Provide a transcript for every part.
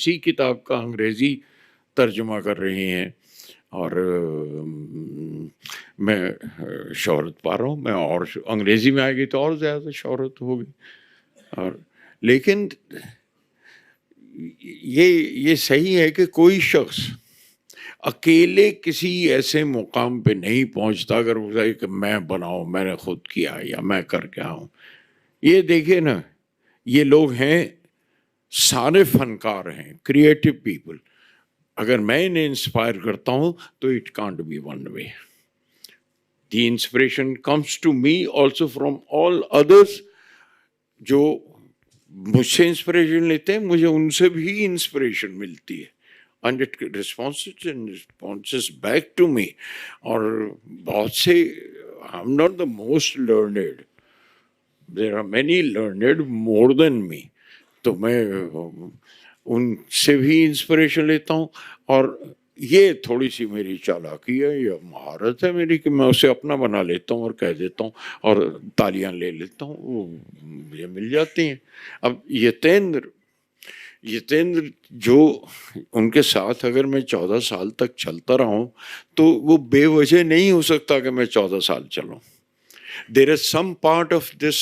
इसी किताब का अंग्रेज़ी तर्जुमा कर रही हैं और मैं शोहरत पा रहा हूँ। मैं और अंग्रेज़ी में आएगी तो और ज़्यादा शोहरत होगी। और लेकिन ये सही है कि कोई शख्स अकेले किसी ऐसे मुकाम पे नहीं पहुँचता अगर वो कहे कि मैं बनाऊँ, मैंने खुद किया या मैं करके आऊँ। ये देखिए ना, ये लोग हैं, सारे फनकार हैं, क्रिएटिव पीपल। अगर मैं इन्हें इंस्पायर करता हूँ तो it can't be one way. The inspiration comes to me also from all others जो मुझसे इंस्पिरेशन लेते हैं, मुझे उनसे भी इंस्पिरेशन मिलती है and it responses back to me. और बहुत से, I am not the most learned, there are many learned more than me, तो मैं उनसे भी इंस्पिरेशन लेता हूँ। और ये थोड़ी सी मेरी चालाकी है या महारत है मेरी कि मैं उसे अपना बना लेता हूँ और कह देता हूँ और तालियां ले लेता हूँ, वो मुझे मिल जाती हैं। अब यतेंद्र जो उनके साथ अगर मैं 14 साल तक चलता रहा हूँ तो वो बेवजह नहीं हो सकता कि मैं 14 साल चलूँ। There is some part of this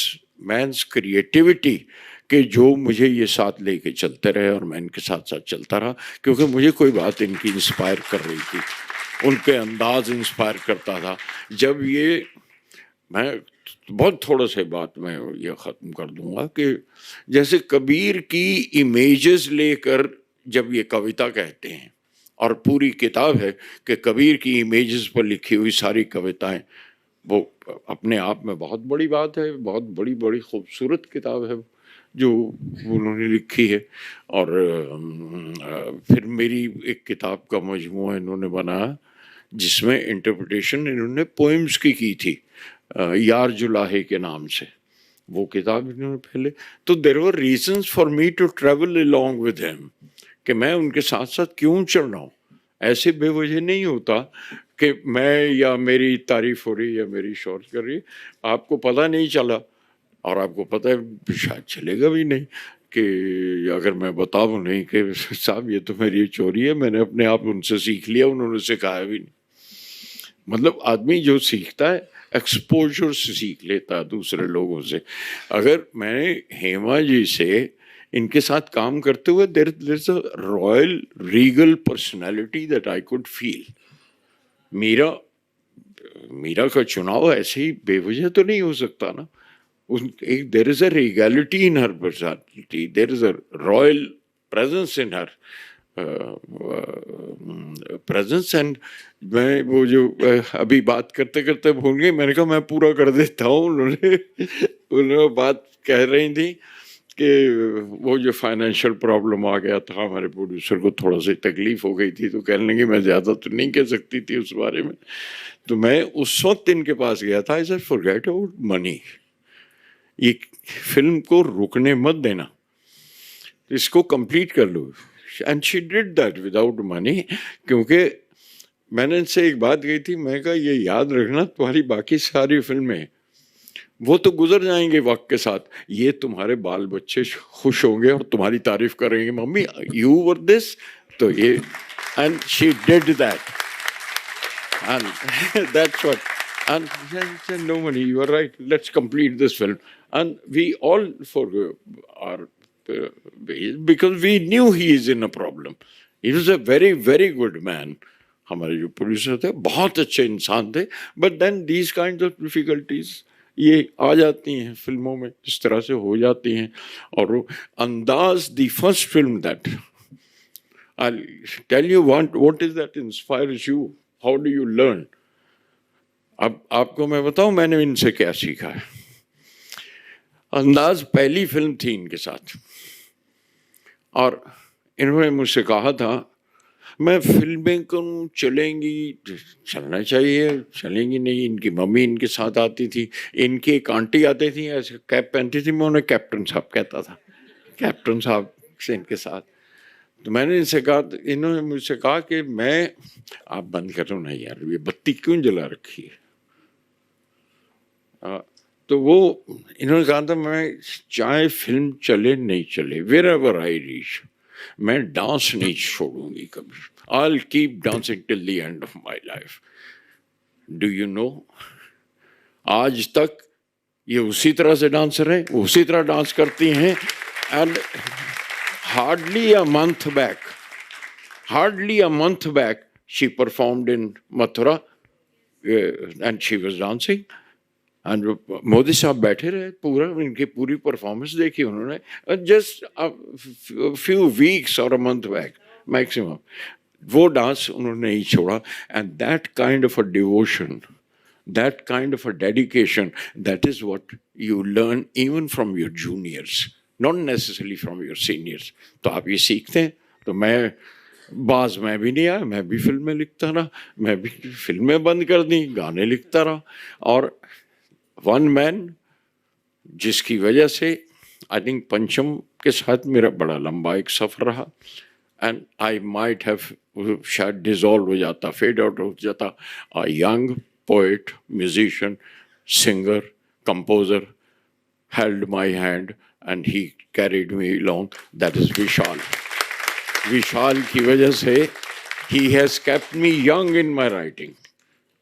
man's creativity कि जो मुझे ये साथ लेके चलते रहे और मैं इनके साथ साथ चलता रहा, क्योंकि मुझे कोई बात इनकी इंस्पायर कर रही थी, उनके अंदाज इंस्पायर करता था। जब ये, मैं बहुत थोड़ा सा बात मैं ये ख़त्म कर दूंगा कि जैसे कबीर की इमेजेस लेकर जब ये कविता कहते हैं, और पूरी किताब है कि कबीर की इमेजेस पर लिखी हुई सारी कविताएं, वो अपने आप में बहुत बड़ी बात है, बहुत बड़ी बड़ी खूबसूरत किताब है जो उन्होंने लिखी है। और फिर मेरी एक किताब का मजमूआ इन्होंने बनाया जिसमें इंटरप्रिटेशन इन्होंने पोएम्स की थी, यार जुलाहे के नाम से, वो किताब इन्होंने पहले। तो there were reasons for me to travel along with him, कि मैं उनके साथ साथ क्यों चल रहा हूँ। ऐसे बेवजह नहीं होता कि मैं या मेरी तारीफ हो रही या मेरी शोहरत कर रही, आपको पता नहीं चला और आपको पता है शायद चलेगा भी नहीं कि अगर मैं बताऊं नहीं कि साहब ये तो मेरी चोरी है, मैंने अपने आप उनसे सीख लिया, उन्होंने सिखाया भी नहीं। मतलब आदमी जो सीखता है एक्सपोजर से सीख लेता है दूसरे लोगों से। अगर मैंने हेमा जी से इनके साथ काम करते हुए there is a royal regal personality that I could feel. Meera का चुनाव ऐसे ही बेवजह तो नहीं हो सकता ना। एक there is a regality in her personality, there is a royal presence in her presence. And मैं वो जो अभी बात करते करते भूल गई, मैंने कहा मैं पूरा कर देता हूँ। उन्होंने बात कह रही थी कि वो जो फाइनेंशियल प्रॉब्लम आ गया था, हमारे प्रोड्यूसर को थोड़ा सी तकलीफ हो गई थी, तो कहने लगी मैं ज़्यादा तो नहीं कह सकती थी उस बारे में। तो मैं उस वक्त इनके पास गया था, I said forget about money, ये फिल्म को रुकने मत देना, इसको कंप्लीट कर लो। And she did that without money, क्योंकि मैंने इनसे एक बात कही थी, मैं कहा ये याद रखना तुम्हारी बाकी सारी फिल्में वो तो गुजर जाएंगे वक्त के साथ, ये तुम्हारे बाल बच्चे खुश होंगे और तुम्हारी तारीफ करेंगे, मम्मी यू वर दिस। तो ये, and she did that and that's what, and no money, you are right, let's complete this film. And we all forgave our because we knew he is in a problem. He was a very very good man. हमारे जो producer थे बहुत अच्छे इंसान थे, but then these kind of difficulties ये आ जाती हैं फिल्मों में, इस तरह से हो जाती हैं। और वो अंदाज, the first film that I tell you what is that inspires you, how do you learn. अब आपको मैं बताऊं मैंने इनसे क्या सीखा है। अंदाज पहली फिल्म थी इनके साथ और इन्होंने मुझसे कहा था मैं फिल्में करूं, चलेंगी, चलना चाहिए, चलेंगी नहीं। इनकी मम्मी इनके साथ आती थी, इनकी एक आंटी आती थी, ऐसे कैप पहनती थी, मैं उन्हें कैप्टन साहब कहता था, कैप्टन साहब से इनके साथ। तो मैंने इनसे कहा, इन्होंने मुझसे कहा कि मैं, आप बंद करो ना यार, ये बत्ती क्यों जला रखी है। तो वो इन्होंने कहा था मैं चाहे फिल्म चले नहीं चले, वेयर एवर आई रीच, मैं डांस नहीं छोड़ूंगी कभी, I will keep dancing till the end of my life. Do you know, आज तक ये उसी तरह से डांसर हैं, उसी तरह डांस करती हैं। And hardly a month back she performed in Mathura and she was dancing and Modi साहब बैठे रहे, पूरा इनकी पूरी परफॉर्मेंस देखी उन्होंने, just few weeks or a month back maximum। वो डांस उन्होंने नहीं छोड़ा। And that kind of a devotion, that kind of a dedication, that is what you learn even from your juniors, not necessarily from your seniors। तो आप ये सीखते हैं। तो मैं भी नहीं आया, मैं भी फिल्में लिखता रहा, मैं भी फिल्में बंद कर दी, गाने लिखता रहा। और वन मैन, जिसकी वजह से आई थिंक पंचम के साथ मेरा बड़ा लंबा एक सफ़र रहा। एंड आई माइट हैव शायद डिज़ोल्व हो जाता, फेड आउट हो जाता। A young poet, musician, singer, composer held my hand and he carried me along. That is Vishal. Vishal की वजह से he has kept me young in my writing।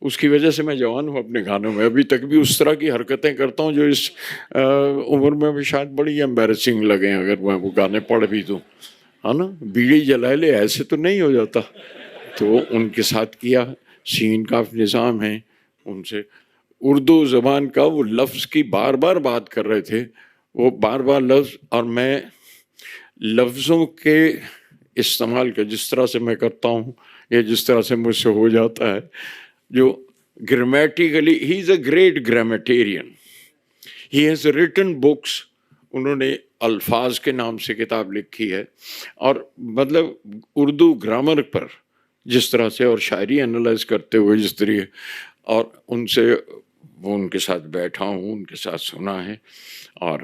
उसकी वजह से मैं जवान हूँ अपने गानों में। अभी तक भी उस तरह की हरकतें करता हूँ जो इस उम्र में भी शायद बड़ी एम्बैरेसिंग लगे अगर मैं वो गाने पढ़ भी दूँ, है ना। बीड़ी जला ले ऐसे तो नहीं हो जाता। तो उनके साथ किया। सीन काफ निज़ाम है, उनसे उर्दू ज़बान का वो लफ्ज़ की बार बार बात कर रहे थे, वो बार बार लफ्ज़, और मैं लफ्ज़ों के इस्तेमाल का जिस तरह से मैं करता हूँ या जिस तरह से मुझसे हो जाता है, जो grammatically he is a great grammarian, he has written books. उन्होंने अल्फाज के नाम से किताब लिखी है, और मतलब उर्दू ग्रामर पर जिस तरह से और शायरी एनालाइज करते हुए जिस तरीके, और उनसे वो उनके साथ बैठा हूँ, उनके साथ सुना है। और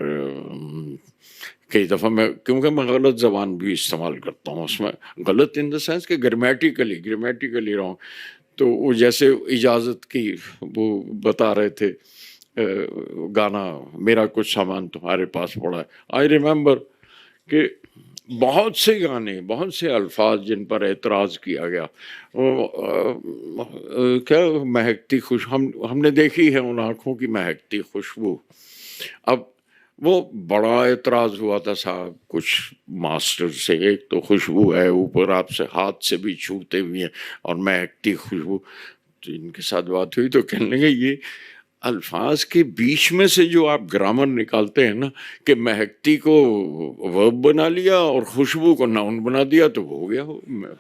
कई दफ़ा मैं, क्योंकि मैं गलत ज़बान भी इस्तेमाल करता हूँ उसमें, गलत इन द सेंस कि ग्रामेटिकली रॉन्ग। तो वो जैसे इजाज़त की वो बता रहे थे गाना, मेरा कुछ सामान तुम्हारे पास पड़ा है। आई रिमेंबर कि बहुत से गाने, बहुत से अल्फाज जिन पर एतराज़ किया गया, क्या महकती खुश, हमने देखी है उन आँखों की महकती खुशबू। अब वो बड़ा एतराज़ हुआ था साहब कुछ मास्टर से, एक तो खुशबू है, ऊपर आपसे हाथ से भी छूते हुए हैं और महकती खुशबू। तो इनके साथ बात हुई तो कहने लगे ये अल्फाज के बीच में से जो आप ग्रामर निकालते हैं ना, कि महकती को वर्ब बना लिया और खुशबू को नाउन बना दिया, तो वो हो गया,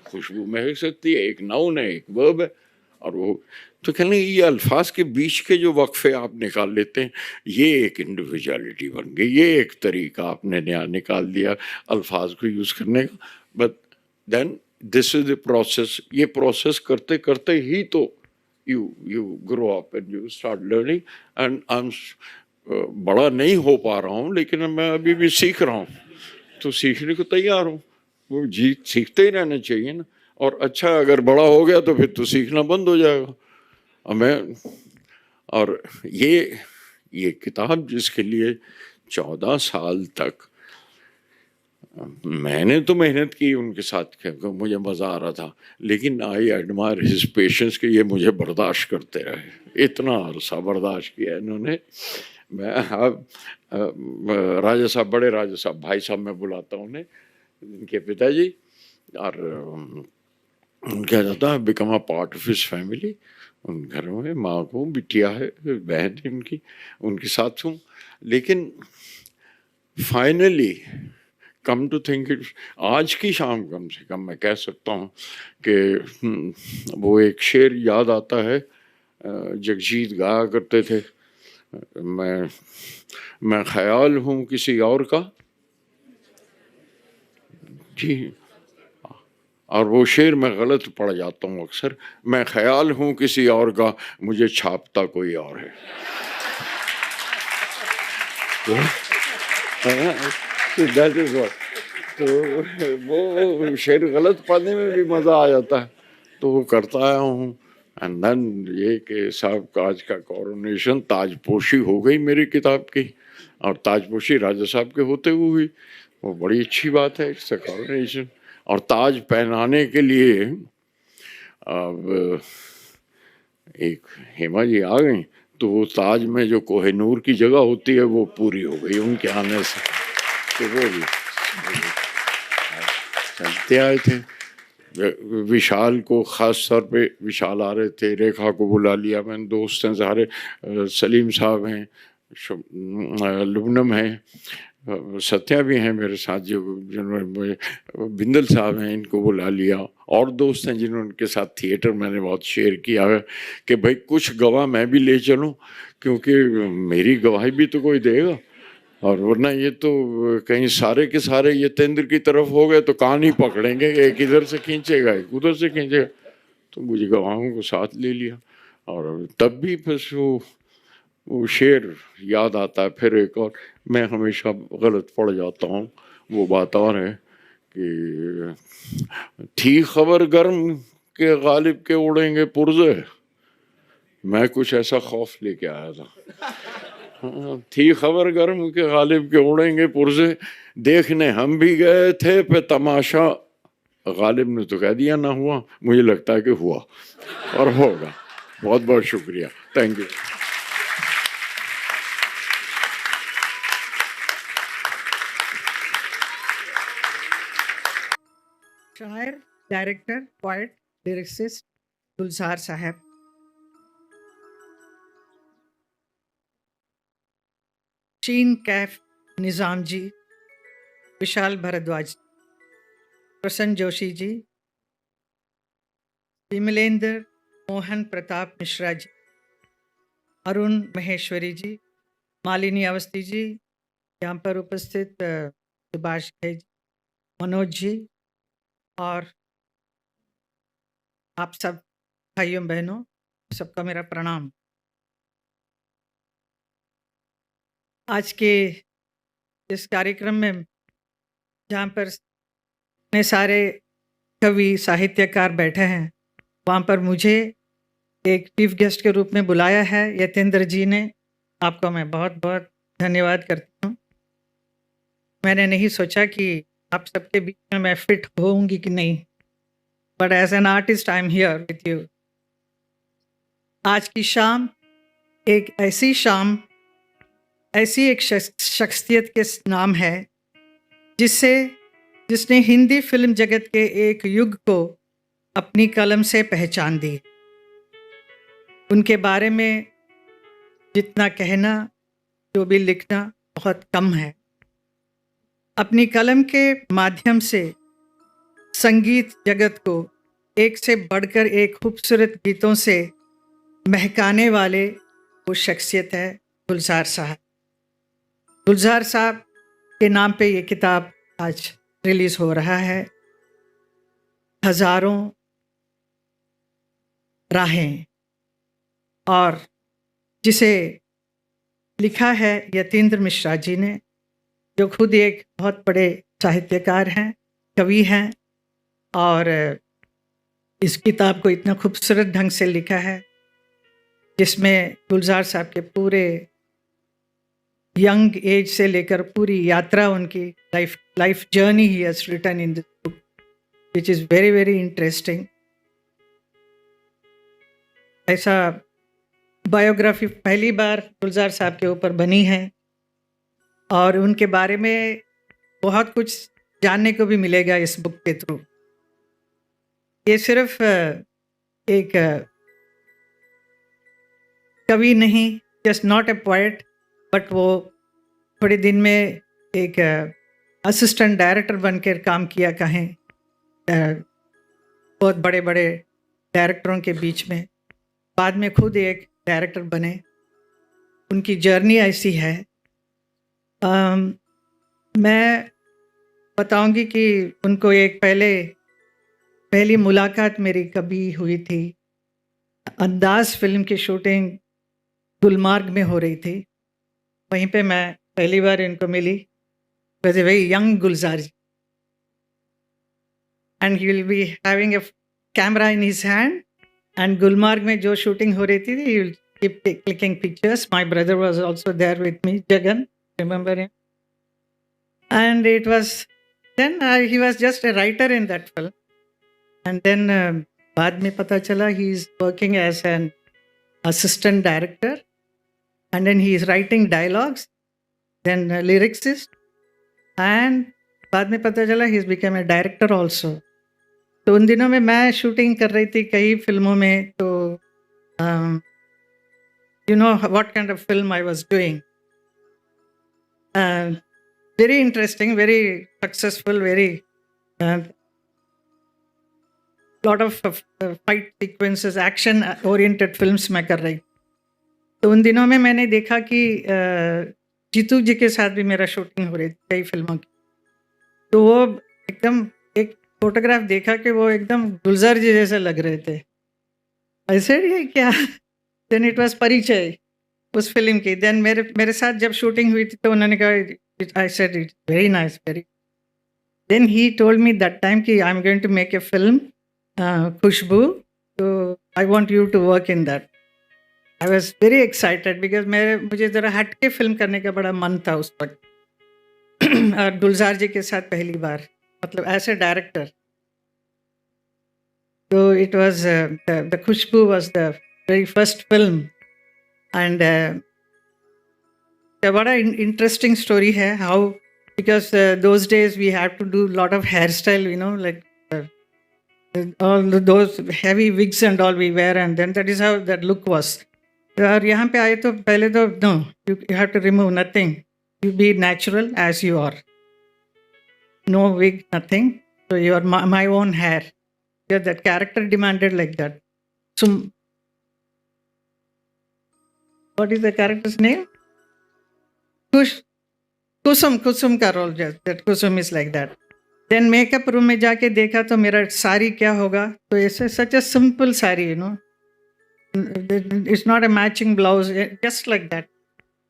खुशबू महक सकती है, एक नाउन है एक वर्ब है। और वो तो कहने ये अल्फाज के बीच के जो वक्फे आप निकाल लेते हैं, ये एक इंडिविजुअलिटी बन गई, ये एक तरीका आपने नया निकाल दिया अल्फाज को यूज़ करने का। But then this is the process. ये प्रोसेस करते करते ही तो you grow up and you start learning। and I'm बड़ा नहीं हो पा रहा हूँ, लेकिन मैं अभी भी सीख रहा हूँ, तो सीखने को तैयार हूँ। वो सीखते ही रहना चाहिए ना। और अच्छा, अगर बड़ा हो गया तो फिर तो सीखना बंद हो जाएगा। और ये किताब जिसके लिए 14 साल तक मैंने तो मेहनत की उनके साथ, मुझे मज़ा आ रहा था, लेकिन आई एडमायर हिज पेशेंस कि ये मुझे बर्दाश्त करते रहे, इतना अरसा बर्दाश्त किया इन्होंने। मैं राजा साहब, बड़े राजा साहब, भाई साहब मैं बुलाता हूँ उन्हें, इनके पिताजी, और क्या जाता है become a part of his family. उन घरों में माँ को बिटिया है, बहन है उनकी, उनके साथ हूँ। लेकिन finally come to think it, आज की शाम कम से कम मैं कह सकता हूँ कि वो एक शेर याद आता है, जगजीत गाया करते थे, मैं ख्याल हूँ किसी और का जी। और वो शेर मैं गलत पढ़ जाता हूँ अक्सर, मैं ख्याल हूँ किसी और का, मुझे छापता कोई और है। That is what. तो वो शेर गलत पढ़ने में भी मज़ा आ जाता है, तो वो करता आया हूँ। एंड देन ये कि साहब का आज का कोरोनेशन, ताजपोशी हो गई मेरी किताब की, और ताजपोशी राजा साहब के होते हुए हुई। वो बड़ी अच्छी बात है, इट्स अ कॉरोनेशन। और ताज पहनाने के लिए अब एक हेमा जी आ गई, तो वो ताज में जो कोहिनूर की जगह होती है वो पूरी हो गई उनके आने से। तो वो भी चलते आए थे। विशाल को ख़ास तौर पे विशाल आ रहे थे, रेखा को बुला लिया मैंने, दोस्त हैं सारे, सलीम साहब हैं, लुबनम हैं, सत्या भी हैं मेरे साथ, जो जिन्होंने, बिंदल साहब हैं, इनको बुला लिया। और दोस्त हैं जिन्होंने उनके साथ थिएटर मैंने बहुत शेयर किया है कि भाई कुछ गवाह मैं भी ले चलूं, क्योंकि मेरी गवाही भी तो कोई देगा। और वरना ये तो कहीं सारे के सारे ये तेंद्र की तरफ हो गए तो कान ही पकड़ेंगे, एक इधर से खींचेगा एक उधर से खींचेगा। तो मुझे गवाहों को साथ ले लिया, और तब भी बस वो शेर याद आता है। फिर एक और, मैं हमेशा गलत पड़ जाता हूँ, वो बात और है कि थी खबर गर्म के गालिब के उड़ेंगे पुर्जे, मैं कुछ ऐसा खौफ लेके आया था। थी खबर गर्म के गालिब के उड़ेंगे पुर्जे, देखने हम भी गए थे पे तमाशा, गालिब ने तो कह दिया ना हुआ, मुझे लगता है कि हुआ और होगा। बहुत बहुत शुक्रिया, थैंक यू। शायर, डायरेक्टर, पोएट, लिरिसिस्ट गुलजार साहब, शीन कैफ निज़ाम जी, विशाल भारद्वाज, प्रसन्न जोशी जी, विमलेंद्र मोहन प्रताप मिश्रा जी, अरुण महेश्वरी जी, मालिनी अवस्थी जी, यहाँ पर उपस्थित सुभाष जी, मनोज जी, और आप सब भाइयों बहनों, सबका मेरा प्रणाम। आज के इस कार्यक्रम में जहाँ पर इतने सारे कवि साहित्यकार बैठे हैं, वहाँ पर मुझे एक चीफ गेस्ट के रूप में बुलाया है यतेंद्र जी ने। आपको मैं बहुत बहुत धन्यवाद करती हूँ। मैंने नहीं सोचा कि आप सबके बीच में मैं फिट होऊंगी कि नहीं, but as an artist I am here with you. आज की शाम एक ऐसी शाम, ऐसी एक शख्सियत के नाम है जिसने हिंदी फिल्म जगत के एक युग को अपनी कलम से पहचान दी। उनके बारे में जितना कहना, जो भी लिखना, बहुत कम है। अपनी कलम के माध्यम से संगीत जगत को एक से बढ़कर एक खूबसूरत गीतों से महकाने वाले वो शख्सियत है गुलजार साहब। गुलजार साहब के नाम पे ये किताब आज रिलीज़ हो रहा है, हजारों राहें, और जिसे लिखा है यतीन्द्र मिश्रा जी ने, जो खुद एक बहुत बड़े साहित्यकार हैं, कवि हैं, और इस किताब को इतना खूबसूरत ढंग से लिखा है जिसमें गुलजार साहब के पूरे यंग एज से लेकर पूरी यात्रा, उनकी लाइफ जर्नी ही has written in this book, which is very very interesting. ऐसा बायोग्राफी पहली बार गुलजार साहब के ऊपर बनी है, और उनके बारे में बहुत कुछ जानने को भी मिलेगा इस बुक के थ्रू। ये सिर्फ एक कवि नहीं, just not a poet, but वो थोड़े दिन में एक असिस्टेंट डायरेक्टर बनकर काम किया, कहें बहुत बड़े बड़े डायरेक्टरों के बीच में, बाद में खुद एक डायरेक्टर बने। उनकी जर्नी ऐसी है। मैं बताऊंगी कि उनको एक पहली मुलाकात मेरी कभी हुई थी। अंदाज फिल्म की शूटिंग गुलमार्ग में हो रही थी, वहीं पे मैं पहली बार इनको मिली। Was a very young Gulzar ji, and he will be having a camera in his hand, and Gulmarg में जो शूटिंग हो रही थी, he will keep clicking pictures. My brother was also there with me, Jagan, remember him? And it was then he was just a writer in that film. And then बाद में पता चला he is working as an assistant director, and then he is writing dialogues, then lyricist, and बाद में पता चला he has become a director also. तो उन दिनों में मैं शूटिंग कर रही थी कई फिल्मों में. तो you know what kind of film I was doing. Very interesting, very successful, very lot of fight sequences, action oriented films मैं कर रही. तो उन दिनों में मैंने देखा कि जीतू जी के साथ भी मेरा शूटिंग हो रही थी कई फिल्मों की. तो वो एकदम एक फोटोग्राफ देखा कि वो एकदम गुलजार जी जैसे लग रहे थे. ऐसे ये क्या. देन इट वाज परिचय उस फिल्म की. देन मेरे साथ जब शूटिंग हुई थी तो उन्होंने कहा, I said it's very nice, very. Then he told me that time कि I am going to make a film Khushboo, तो I want you to work in that. I was very excited because मुझे ज़रा हट के film करने का बड़ा मन था उस वक्त. और गुलजार जी के साथ पहली बार, मतलब एज ए डायरेक्टर. तो it was the Khushboo was the very first film. And what an interesting story है how, because those days we had to do lot of hairstyle, you know, like all those heavy wigs and all we wear, and then that is how that look was. और यहाँ पे आए तो पहले तो no, you have to remove nothing, you be natural as you are, no wig, nothing. So you are my own hair. Yeah, that character demanded like that. So what is the character's name? Kusum का रोल, that Kusum is like that. Then makeup room में जाके देखा तो मेरा साड़ी क्या होगा. तो ऐसे such a simple sari, you know, it's not a matching blouse, just like that.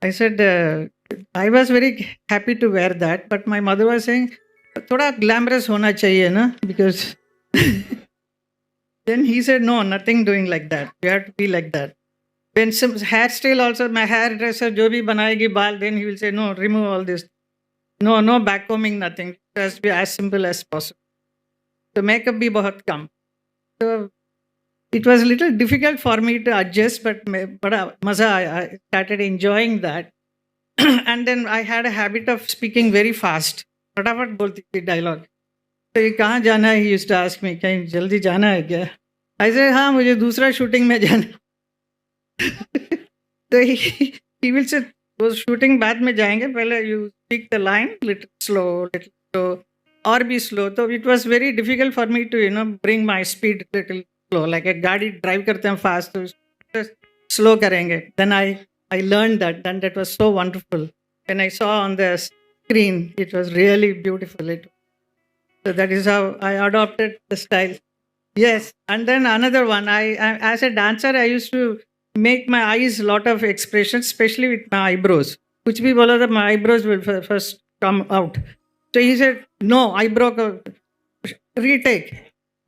I said I was very happy to wear that, but my mother was saying थोड़ा glamorous होना चाहिए ना, because then he said no, nothing doing like that, you have to be like that. When some hairstyle also, my hairdresser जो भी बनाएगी बाल, then he will say no, remove all this, no backcombing, nothing, it has to be as simple as possible. तो makeup भी बहुत कम. So it was a little difficult for me to adjust, but बड़ा मजा आया. I started enjoying that. And then I had a habit of speaking very fast. फटाफट बोलती थी dialogue. तो ये कहाँ जाना है, he used to ask me, कहीं जल्दी जाना है क्या. I said हाँ, मुझे दूसरा शूटिंग में जाना. तो he will say वो शूटिंग बाद में जाएंगे, पहले you speak the line little slow और भी slow. तो it was very difficult for me to, you know, bring my speed little slow, like a गाड़ी ड्राइव करते हैं fast तो slow करेंगे. Then I learned that, then that was so wonderful. When I saw on the screen, it was really beautiful. So that is how I adopted the style. Yes, and then another one, I as a dancer, I used to make my eyes lot of expressions, especially with my eyebrows. कुछ भी बोला था, my eyebrows will first come out. So he said, no, eyebrow retake.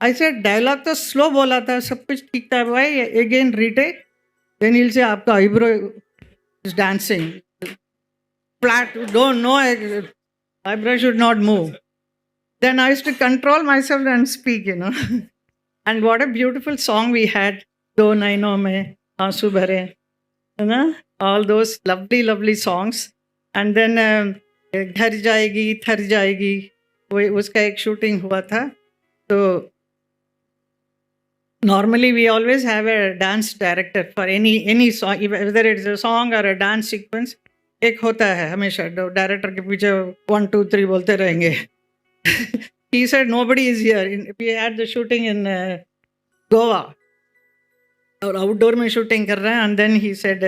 I said, dialogue तो slow बोला था, सब कुछ ठीक था, why again retake? Then he'll say, आपका eyebrow is dancing. Flat, don't know, eyebrow should not move. Then I used to control myself and speak, you know. And what a beautiful song we had, दो नैनों में आंसू भरे, है ना, all those lovely songs. And then घर जाएगी थर जाएगी, वो उसका एक शूटिंग हुआ था. तो normally we always have a dance director for any song, whether it's a song or a dance sequence. एक होता है हमेशा, डायरेक्टर के पीछे 1 2 3 बोलते रहेंगे. He said nobody is here. We had the shooting in Goa, और आउटडोर में शूटिंग कर रहे हैं. And then he said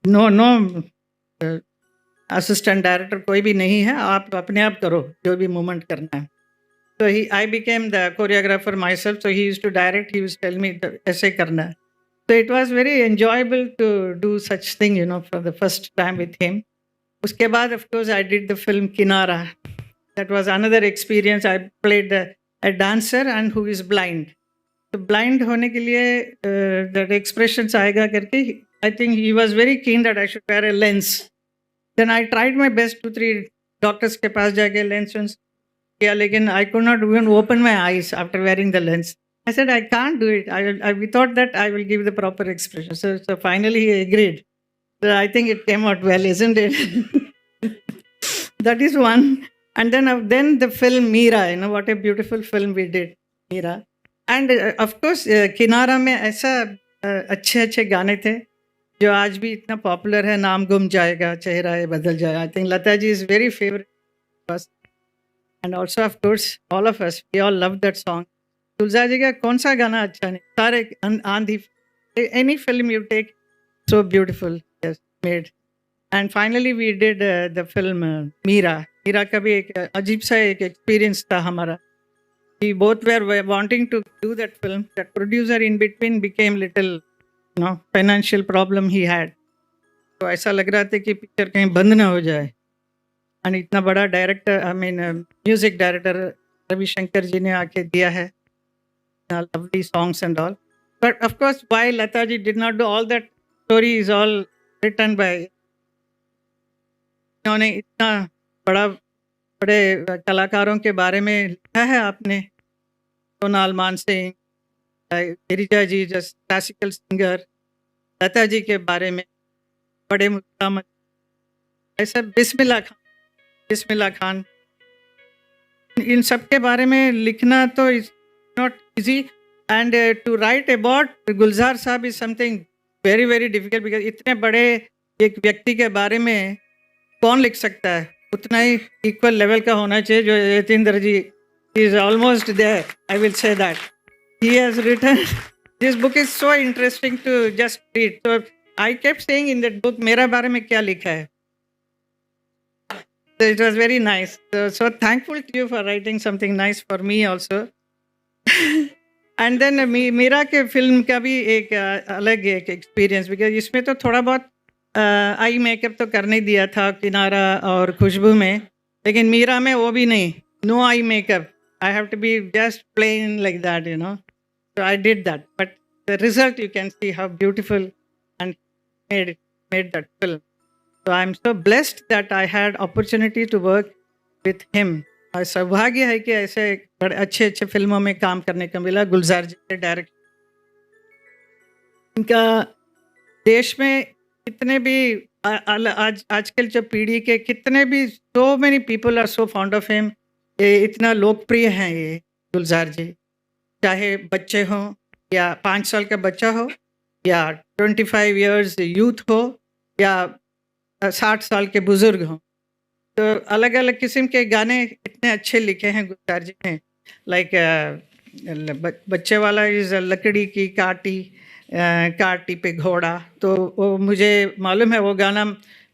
no assistant director कोई भी नहीं है, आप अपने आप करो जो भी मूवमेंट करना है. तो I became the choreographer myself. So he used to direct, he was tell me ऐसे करना है. So it was very enjoyable to do such thing, you know, for the first time with him. उसके बाद of course I did the film Kinara. That was another experience. I played a dancer and who is blind. तो blind होने के लिए that expressions आएगा करके, I think he was very keen that I should wear a lens. Then I tried my best 2-3 doctors के पास जाके lens वेंस किया, लेकिन I could not even open my eyes after wearing the lens. I said, I can't do it. We thought that I will give the proper expression. So finally he agreed. So I think it came out well, isn't it? That is one. And then the film Meera, what a beautiful film we did, Meera. And of course, किनारा में ऐसा अच्छे अच्छे गाने थे जो आज भी इतना पॉपुलर है. नाम गुम जाएगा, चेहरा ये बदल जाएगा. I think Lata ji is very favorite to us. And also, of course, all of us, we all loved that song. गुलजार जी का कौन सा गाना अच्छा नहीं, सारे Aandhi, any film you take, so beautiful made. And finally we did the film Meera. Meera का भी एक अजीब सा एक एक्सपीरियंस था हमारा. We both were wanting to do that film. That producer in between became little financial problem he had. तो ऐसा लग रहा था कि पिक्चर कहीं बंद ना हो जाए. एंड इतना बड़ा director, I mean music director Ravi Shankar ji ने आके दिया है, lovely songs and all. But of course, why Lata ji did not do all that, story is all written by, उन्होंने इतना बड़े कलाकारों के बारे में लिखा है आपने. सोनाल मानसिंह, गिरिजा जी just classical singer, Lata ji के बारे में बड़े मुकाम, ऐसा बिस्मिल्लाह खान, इन सब के बारे में लिखना तो not easy. And to write about Gulzar साहब is something very very difficult, because इतने बड़े एक व्यक्ति के बारे में कौन लिख सकता है. उतना ही इक्वल लेवल का होना चाहिए जो यतींद्र जी is almost there. I will say that he has written this book is so interesting to just read. So I kept saying in that book, मेरा बारे में क्या लिखा है. So it was very nice. So thankful to you for writing something nice for me also. And then Meera के film का भी एक अलग एक एक्सपीरियंस, बिकॉज इसमें तो थोड़ा बहुत आई मेकअप तो करने दिया था किनारा और खुशबू में, लेकिन मीरा में वो भी नहीं, no eye makeup. I have to be just plain like that, so I did that. But the result you can see how beautiful and made that film. So I am so blessed that I had opportunity to work with him. और सौभाग्य है कि ऐसे बड़े अच्छे अच्छे फिल्मों में काम करने का मिला. गुलजार जी के डायरेक्ट, इनका देश में कितने भी आजकल जो पीढ़ी के कितने भी, so many people are so fond of him. ये इतना लोकप्रिय हैं ये गुलजार जी, चाहे बच्चे हों या 5 साल का बच्चा हो या 25 इयर्स यूथ हो या 60 साल के बुजुर्ग हों. तो अलग अलग किस्म के गाने इतने अच्छे लिखे हैं गुलजार जी ने. लाइक बच्चे वाला इज लकड़ी की काटी पे घोड़ा, तो वो मुझे मालूम है. वो गाना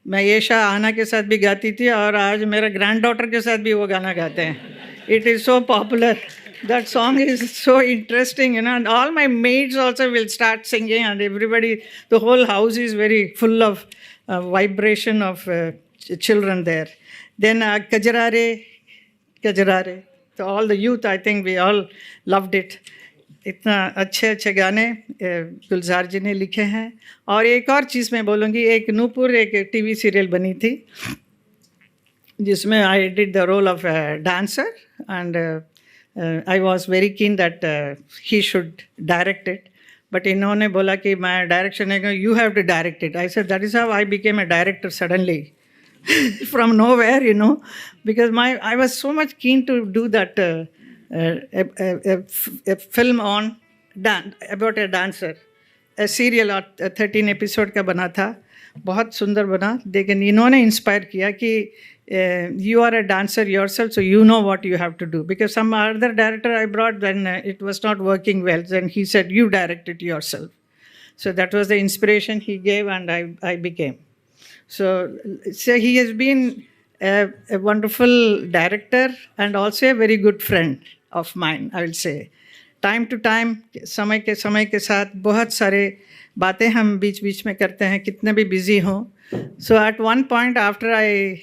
मैं येशा आना के साथ भी गाती थी और आज मेरा ग्रैंड डॉटर के साथ भी वो गाना गाते हैं. It is so popular. That song is so interesting, and all my maids also will start singing, and everybody, the whole house is very full of vibration of children there. Then Kajarare, so all the youth, I think we all loved it. इतना अच्छे अच्छे गाने गुलजार जी ने लिखे हैं. और एक और चीज़ मैं बोलूँगी, एक नूपुर एक टीवी सीरियल बनी थी जिसमें I did the role of dancer, and I was very keen that he should direct it, but इन्होंने बोला कि मैं डायरेक्शन नहीं करूँ, you have to direct it. I said that is how I became a director suddenly from nowhere, because I was so much keen to do that a film on about a dancer. A serial 13 episode का बना था, बहुत सुंदर बना. लेकिन इन्होंने inspire किया कि you are a dancer yourself, so you know what you have to do. Because some other director I brought, then it was not working well. Then he said, you direct it yourself. So that was the inspiration he gave, and I became. So he has been a wonderful director and also a very good friend of mine, I will say. Time to time, समय के साथ बहुत सारे बातें हम बीच बीच में करते हैं, कितने भी busy हों. So at one point after I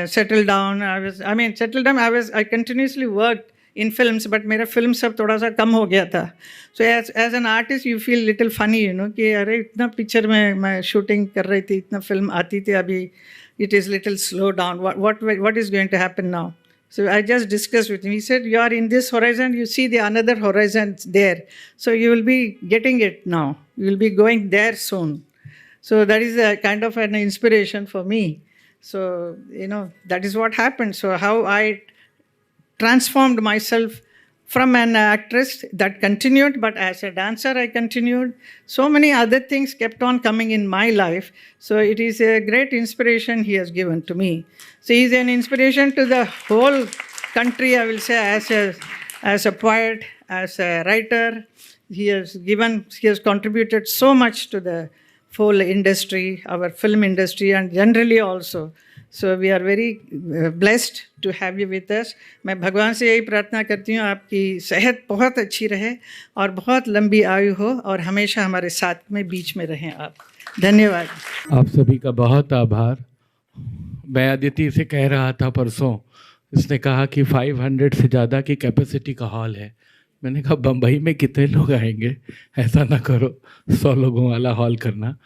settled down, I continuously worked in films, but मेरा फिल्म सब थोड़ा सा कम हो गया था. So as an artist you feel little funny, कि अरे इतना पिक्चर में मैं शूटिंग कर रही थी, इतना फिल्म आती थी, अभी it is little slow down. What is going to happen now? So I just discussed with him. He said, you are in this horizon, you see the another horizon there. So you will be getting it now. You will be going there soon. So that is a kind of an inspiration for me. So, that is what happened. So how I transformed myself from an actress, that continued, but as a dancer I continued. So many other things kept on coming in my life. So it is a great inspiration he has given to me. So he is an inspiration to the whole country, I will say, as a poet, as a writer. He has contributed so much to the whole industry, our film industry, and generally also. So we are very blessed to have you with us. मैं भगवान से यही प्रार्थना करती हूँ आपकी सेहत बहुत अच्छी रहे और बहुत लंबी आयु हो और हमेशा हमारे साथ में बीच में रहें आप. धन्यवाद. आप सभी का बहुत आभार. मैं अदिति से कह रहा था परसों, इसने कहा कि 500 से ज़्यादा की कैपेसिटी का हॉल है. मैंने कहा बम्बई में कितने लोग आएंगे, ऐसा ना करो 100 लोगों वाला हॉल करना.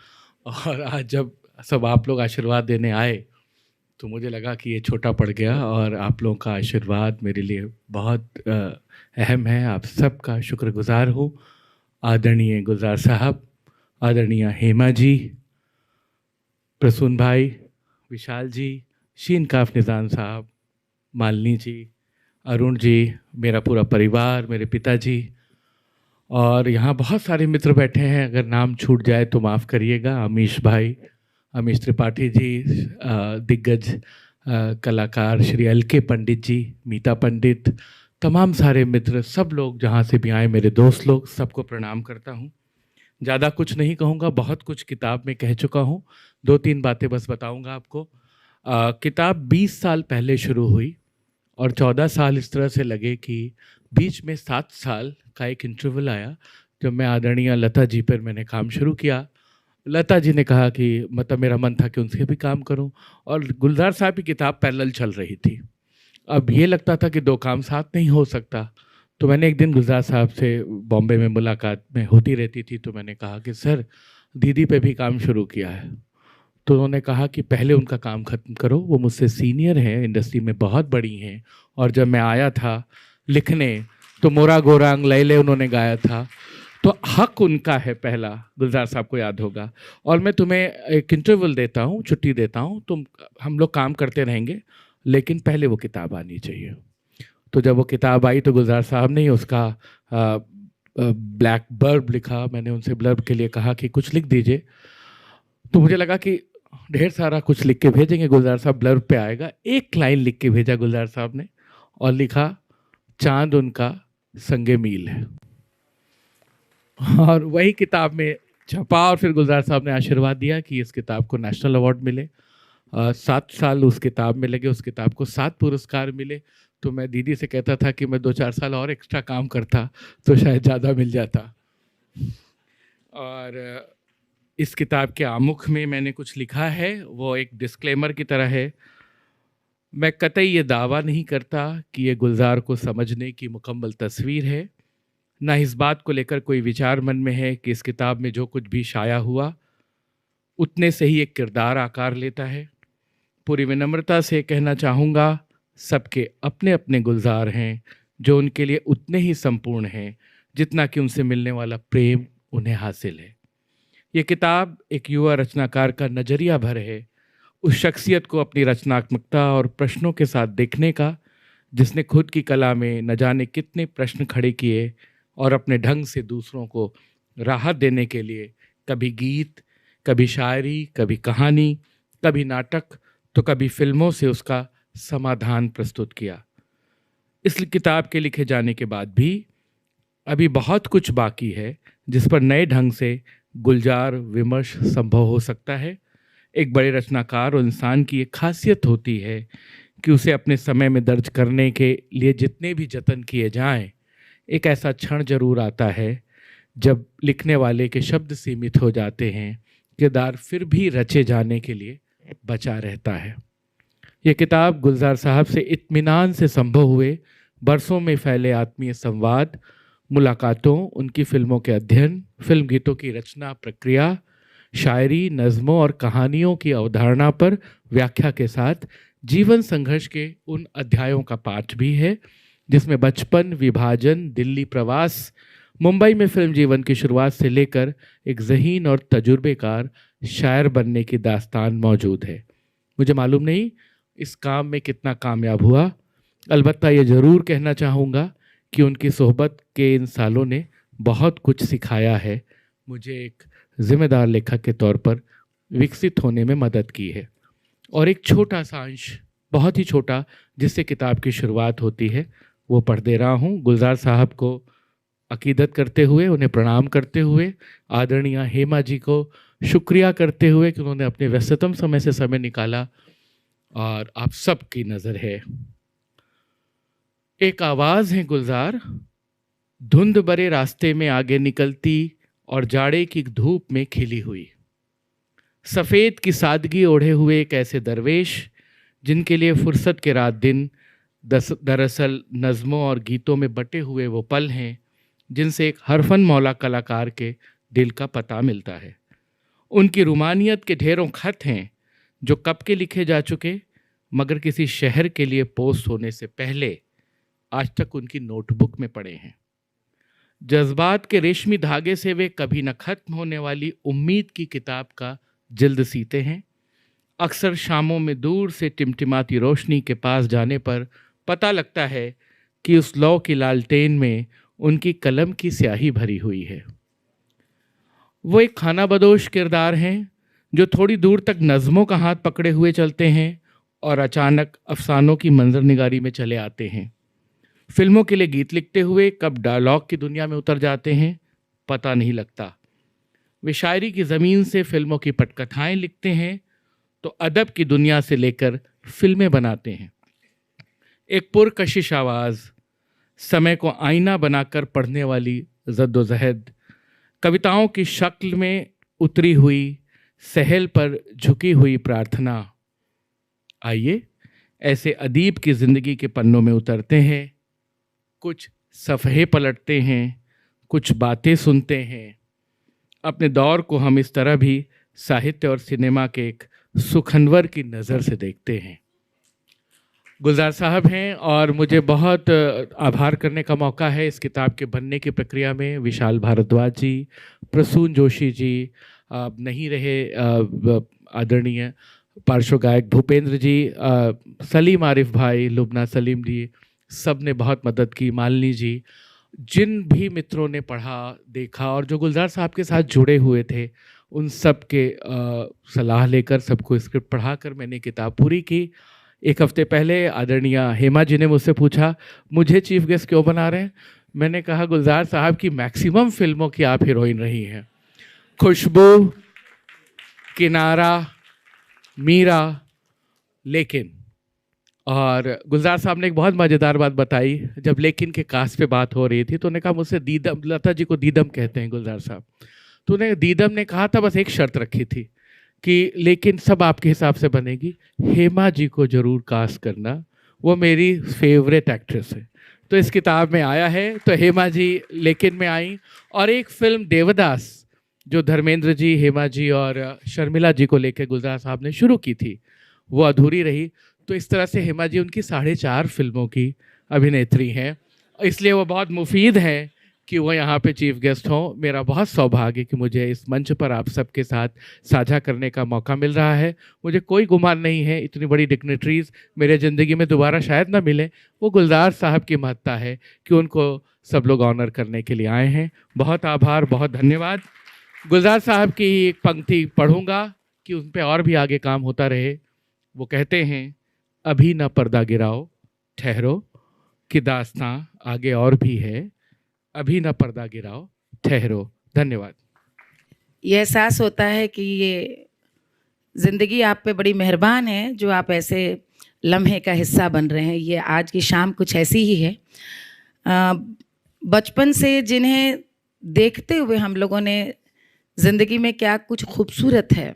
और आज जब सब आप लोग आशीर्वाद देने आए तो मुझे लगा कि ये छोटा पड़ गया, और आप लोगों का आशीर्वाद मेरे लिए बहुत अहम है. आप सबका शुक्रगुजार हूँ. आदरणीय गुलजार साहब, आदरणीय हेमा जी, प्रसून भाई, विशाल जी, शीन काफ निज़ान साहब, मालिनी जी, अरुण जी, मेरा पूरा परिवार, मेरे पिताजी, और यहाँ बहुत सारे मित्र बैठे हैं. अगर नाम छूट जाए तो माफ़ करिएगा. अमीश भाई, अमीश त्रिपाठी जी, दिग्गज कलाकार श्री एल.के. पंडित जी, मीता पंडित, तमाम सारे मित्र, सब लोग जहाँ से भी आए, मेरे दोस्त लोग, सबको प्रणाम करता हूँ. ज़्यादा कुछ नहीं कहूँगा, बहुत कुछ किताब में कह चुका हूँ. 2-3 बातें बस बताऊँगा आपको. किताब 20 साल पहले शुरू हुई और 14 साल इस तरह से लगे कि बीच में 7 साल का एक इंटरवल आया जब मैं आदरणीय लता जी पर मैंने काम शुरू किया. लता जी ने कहा कि मतलब मेरा मन था कि उनसे भी काम करूं, और गुलजार साहब की किताब पैरेलल चल रही थी. अब ये लगता था कि 2 काम साथ नहीं हो सकता. तो मैंने एक दिन गुलजार साहब से बॉम्बे में मुलाकात में होती रहती थी, तो मैंने कहा कि सर दीदी पे भी काम शुरू किया है. तो उन्होंने कहा कि पहले उनका काम ख़त्म करो, वो मुझसे सीनियर हैं, इंडस्ट्री में बहुत बड़ी हैं. और जब मैं आया था लिखने तो मोरा गोरांग लैले उन्होंने गाया था, तो हक उनका है पहला. गुलजार साहब को याद होगा. और मैं तुम्हें एक इंटरवल देता हूँ, छुट्टी देता हूँ, तुम हम लोग काम करते रहेंगे, लेकिन पहले वो किताब आनी चाहिए. तो जब वो किताब आई तो गुलजार साहब ने उसका ब्लैक ब्लर्ब लिखा. मैंने उनसे ब्लर्ब के लिए कहा कि कुछ लिख दीजिए. तो मुझे लगा कि ढेर सारा कुछ लिख के भेजेंगे, गुलजार साहब ब्लर्ब पे आएगा. एक लाइन लिख के भेजा गुलजार साहब ने और लिखा, चांद उनका संगे मील है. और वही किताब में छपा, और फिर गुलजार साहब ने आशीर्वाद दिया कि इस किताब को नेशनल अवार्ड मिले. 7 साल उस किताब में लगे, उस किताब को 7 पुरस्कार मिले. तो मैं दीदी से कहता था कि मैं 2-4 साल और एक्स्ट्रा काम करता तो शायद ज़्यादा मिल जाता. और इस किताब के आमुख में मैंने कुछ लिखा है, वो एक डिस्क्लेमर की तरह है. मैं कतई ये दावा नहीं करता कि ये गुलजार को समझने की मुकम्मल तस्वीर है, ना इस बात को लेकर कोई विचार मन में है कि इस किताब में जो कुछ भी शाया हुआ उतने से ही एक किरदार आकार लेता है. पूरी विनम्रता से कहना चाहूँगा, सबके अपने अपने गुलजार हैं जो उनके लिए उतने ही संपूर्ण हैं जितना कि उनसे मिलने वाला प्रेम उन्हें हासिल है. ये किताब एक युवा रचनाकार का नज़रिया भर है, उस शख्सियत को अपनी रचनात्मकता और प्रश्नों के साथ देखने का जिसने खुद की कला में न जाने कितने प्रश्न खड़े किए और अपने ढंग से दूसरों को राहत देने के लिए कभी गीत, कभी शायरी, कभी कहानी, कभी नाटक, तो कभी फिल्मों से उसका समाधान प्रस्तुत किया. इस किताब के लिखे जाने के बाद भी अभी बहुत कुछ बाकी है जिस पर नए ढंग से गुलजार विमर्श संभव हो सकता है. एक बड़े रचनाकार और इंसान की एक खासियत होती है कि उसे अपने समय में दर्ज करने के लिए जितने भी जतन किए जाएं, एक ऐसा क्षण जरूर आता है जब लिखने वाले के शब्द सीमित हो जाते हैं, किरदार फिर भी रचे जाने के लिए बचा रहता है. ये किताब गुलजार साहब से इत्मीनान से संभव हुए बरसों में फैले आत्मीय संवाद, मुलाकातों, उनकी फिल्मों के अध्ययन, फिल्म गीतों की रचना प्रक्रिया, शायरी, नज़मों और कहानियों की अवधारणा पर व्याख्या के साथ जीवन संघर्ष के उन अध्यायों का पाठ भी है जिसमें बचपन, विभाजन, दिल्ली प्रवास, मुंबई में फिल्म जीवन की शुरुआत से लेकर एक ज़हीन और तजुर्बेकार शायर बनने की दास्तान मौजूद है। मुझे मालूम नहीं इस काम में कितना कामयाब हुआ, अलबत्ता ये ज़रूर कहना चाहूँगा कि उनकी सोहबत के इन सालों ने बहुत कुछ सिखाया है, मुझे एक ज़िम्मेदार लेखक के तौर पर विकसित होने में मदद की है। और एक छोटा सा अंश, बहुत ही छोटा, जिससे किताब की शुरुआत होती है, वो पढ़ दे रहा हूँ। गुलजार साहब को अकीदत करते हुए, उन्हें प्रणाम करते हुए, आदरणीय हेमा जी को शुक्रिया करते हुए कि उन्होंने अपने व्यस्ततम समय से समय निकाला और आप सब की नज़र है। एक आवाज़ है गुलजार, धुंध भरे रास्ते में आगे निकलती और जाड़े की धूप में खिली हुई, सफ़ेद की सादगी ओढ़े हुए एक ऐसे दरवेश जिनके लिए फुर्सत के रात दिन दरअसल नज़मों और गीतों में बटे हुए वो पल हैं जिनसे एक हरफन मौला कलाकार के दिल का पता मिलता है। उनकी रूमानियत के ढेरों खत हैं जो कब के लिखे जा चुके, मगर किसी शहर के लिए पोस्ट होने से पहले आज तक उनकी नोटबुक में पड़े हैं। जज्बात के रेशमी धागे से वे कभी न खत्म होने वाली उम्मीद की किताब का जिल्द सीते हैं। अक्सर शामों में दूर से टिमटिमाती रोशनी के पास जाने पर पता लगता है कि उस लौ की लालटेन में उनकी कलम की स्याही भरी हुई है। वो एक खानाबदोश किरदार हैं जो थोड़ी दूर तक नज़मों का हाथ पकड़े हुए चलते हैं और अचानक अफसानों की मंजर निगारी में चले आते हैं। फिल्मों के लिए गीत लिखते हुए कब डायलॉग की दुनिया में उतर जाते हैं पता नहीं लगता। वे शायरी की ज़मीन से फिल्मों की पटकथाएं लिखते हैं तो अदब की दुनिया से लेकर फिल्में बनाते हैं। एक पुरकशिश आवाज़, समय को आईना बनाकर पढ़ने वाली जद्दोजहद, कविताओं की शक्ल में उतरी हुई सहल पर झुकी हुई प्रार्थना। आइए ऐसे अदीब की ज़िंदगी के पन्नों में उतरते हैं, कुछ सफ़हे पलटते हैं, कुछ बातें सुनते हैं। अपने दौर को हम इस तरह भी साहित्य और सिनेमा के एक सुखनवर की नज़र से देखते हैं। गुलजार साहब हैं और मुझे बहुत आभार करने का मौका है इस किताब के बनने की प्रक्रिया में विशाल भारद्वाज जी, प्रसून जोशी जी, नहीं रहे आदरणीय पार्श्व गायक भूपेंद्र जी, सलीम आरिफ भाई, लुबना सलीम जी, सब ने बहुत मदद की, मालिनी जी, जिन भी मित्रों ने पढ़ा, देखा और जो गुलजार साहब के साथ जुड़े हुए थे, उन सब के सलाह लेकर, सबको स्क्रिप्ट पढ़ाकर मैंने किताब पूरी की। एक हफ्ते पहले आदरणीय हेमा जी ने मुझसे पूछा मुझे चीफ गेस्ट क्यों बना रहे हैं। मैंने कहा गुलजार साहब की मैक्सिमम फिल्मों की आप हीरोइन रही हैं, खुशबू, किनारा, मीरा, लेकिन। और गुलजार साहब ने एक बहुत मज़ेदार बात बताई, जब लेकिन के कास्ट पे बात हो रही थी तो उन्होंने कहा मुझसे दीदम, लता जी को दीदम कहते हैं गुलजार साहब, तो उन्हें दीदम ने कहा था बस एक शर्त रखी थी कि लेकिन सब आपके हिसाब से बनेगी, हेमा जी को ज़रूर कास्ट करना, वो मेरी फेवरेट एक्ट्रेस है। तो इस किताब में आया है, तो हेमा जी लेकिन में आई। और एक फिल्म देवदास जो धर्मेंद्र जी, हेमा जी और शर्मिला जी को लेकर गुलजार साहब ने शुरू की थी, वो अधूरी रही। तो इस तरह से हेमा जी उनकी 4.5 फिल्मों की अभिनेत्री हैं, इसलिए वो बहुत मुफीद हैं कि वो यहाँ पे चीफ गेस्ट हों। मेरा बहुत सौभाग्य कि मुझे इस मंच पर आप सबके साथ साझा करने का मौका मिल रहा है। मुझे कोई गुमान नहीं है, इतनी बड़ी डिग्नेटरीज मेरे ज़िंदगी में दोबारा शायद ना मिले। वो गुलजार साहब की महत्ता है कि उनको सब लोग ऑनर करने के लिए आए हैं। बहुत आभार, बहुत धन्यवाद। गुलजार साहब की एक पंक्ति पढ़ूंगा कि उन पर और भी आगे काम होता रहे। वो कहते हैं, अभी न पर्दा गिराओ, ठहरो कि दास्तां आगे और भी है, अभी न पर्दा गिराओ, ठहरो। धन्यवाद। ये एहसास होता है कि ये ज़िंदगी आप पे बड़ी मेहरबान है जो आप ऐसे लम्हे का हिस्सा बन रहे हैं। ये आज की शाम कुछ ऐसी ही है। बचपन से जिन्हें देखते हुए हम लोगों ने ज़िंदगी में क्या कुछ खूबसूरत है,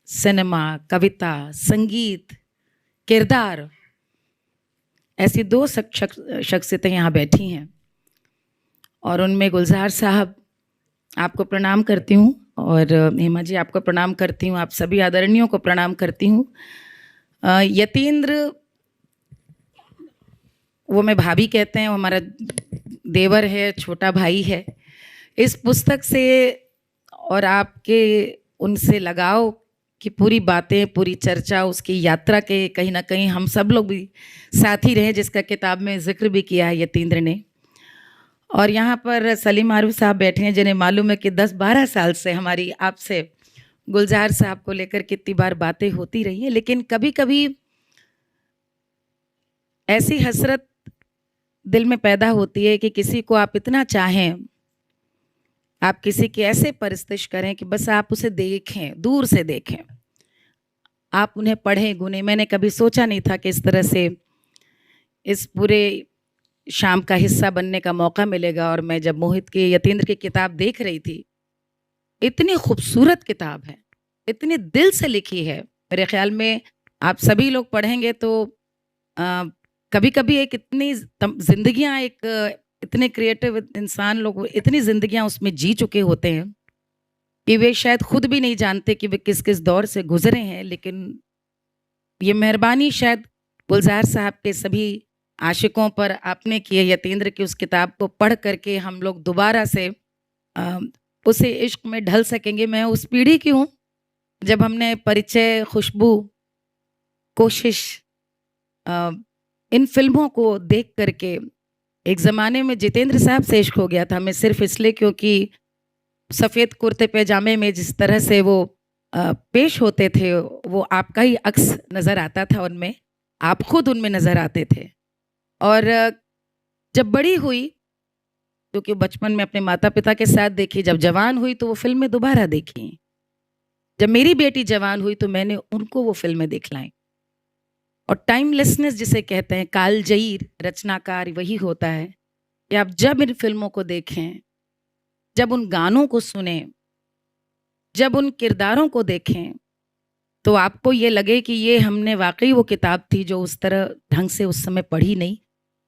सिनेमा, कविता, संगीत, किरदार, ऐसी 2 शख्सियतें यहाँ बैठी हैं और उनमें गुलजार साहब, आपको प्रणाम करती हूँ और हेमा जी आपको प्रणाम करती हूँ, आप सभी आदरणीयों को प्रणाम करती हूँ। यतीन्द्र, वो मैं भाभी कहते हैं, वो हमारा देवर है, छोटा भाई है। इस पुस्तक से और आपके उनसे लगाव की पूरी बातें, पूरी चर्चा, उसकी यात्रा के कहीं ना कहीं हम सब लोग भी साथी रहे, जिसका किताब में जिक्र भी किया है यतीन्द्र ने। और यहाँ पर सलीम आरूफ साहब बैठे हैं, जिन्हें मालूम है कि 10-12 साल से हमारी आपसे गुलजार साहब को लेकर कितनी बार बातें होती रही हैं, लेकिन कभी कभी ऐसी हसरत दिल में पैदा होती है कि किसी को आप इतना चाहें, आप किसी की ऐसे परस्तिश करें कि बस आप उसे देखें, दूर से देखें, आप उन्हें पढ़ें, गुनें। मैंने कभी सोचा नहीं था कि इस तरह से इस पूरे शाम का हिस्सा बनने का मौका मिलेगा। और मैं जब मोहित की, यतीन्द्र की किताब देख रही थी, इतनी खूबसूरत किताब है, इतनी दिल से लिखी है। मेरे ख्याल में आप सभी लोग पढ़ेंगे तो कभी कभी एक इतनी जिंदगियां, एक इतने क्रिएटिव इंसान लोग इतनी जिंदगियां उसमें जी चुके होते हैं कि वे शायद खुद भी नहीं जानते कि वे किस किस दौर से गुजरे हैं। लेकिन ये मेहरबानी शायद गुलजार साहब के सभी आशिकों पर आपने की है, यतीन्द्र की उस किताब को पढ़ करके हम लोग दोबारा से उसे इश्क में ढल सकेंगे। मैं उस पीढ़ी की हूँ जब हमने परिचय, खुशबू, कोशिश, इन फिल्मों को देख करके एक ज़माने में जितेंद्र साहब से इश्क हो गया था हमें, सिर्फ इसलिए क्योंकि सफ़ेद कुर्ते पैजामे में जिस तरह से वो पेश होते थे, वो आपका ही अक्स नज़र आता था उनमें, आप खुद उनमें नज़र आते थे। और जब बड़ी हुई, क्योंकि बचपन में अपने माता पिता के साथ देखी, जब जवान हुई तो वो फिल्में दोबारा देखी। जब मेरी बेटी जवान हुई तो मैंने उनको वो फिल्में दिखलाई। और टाइमलेसनेस जिसे कहते हैं, कालजयी रचनाकार वही होता है कि आप जब इन फिल्मों को देखें, जब उन गानों को सुने, जब उन किरदारों को देखें, तो आपको ये लगे कि ये हमने वाकई वो किताब थी जो उस तरह ढंग से उस समय पढ़ी नहीं,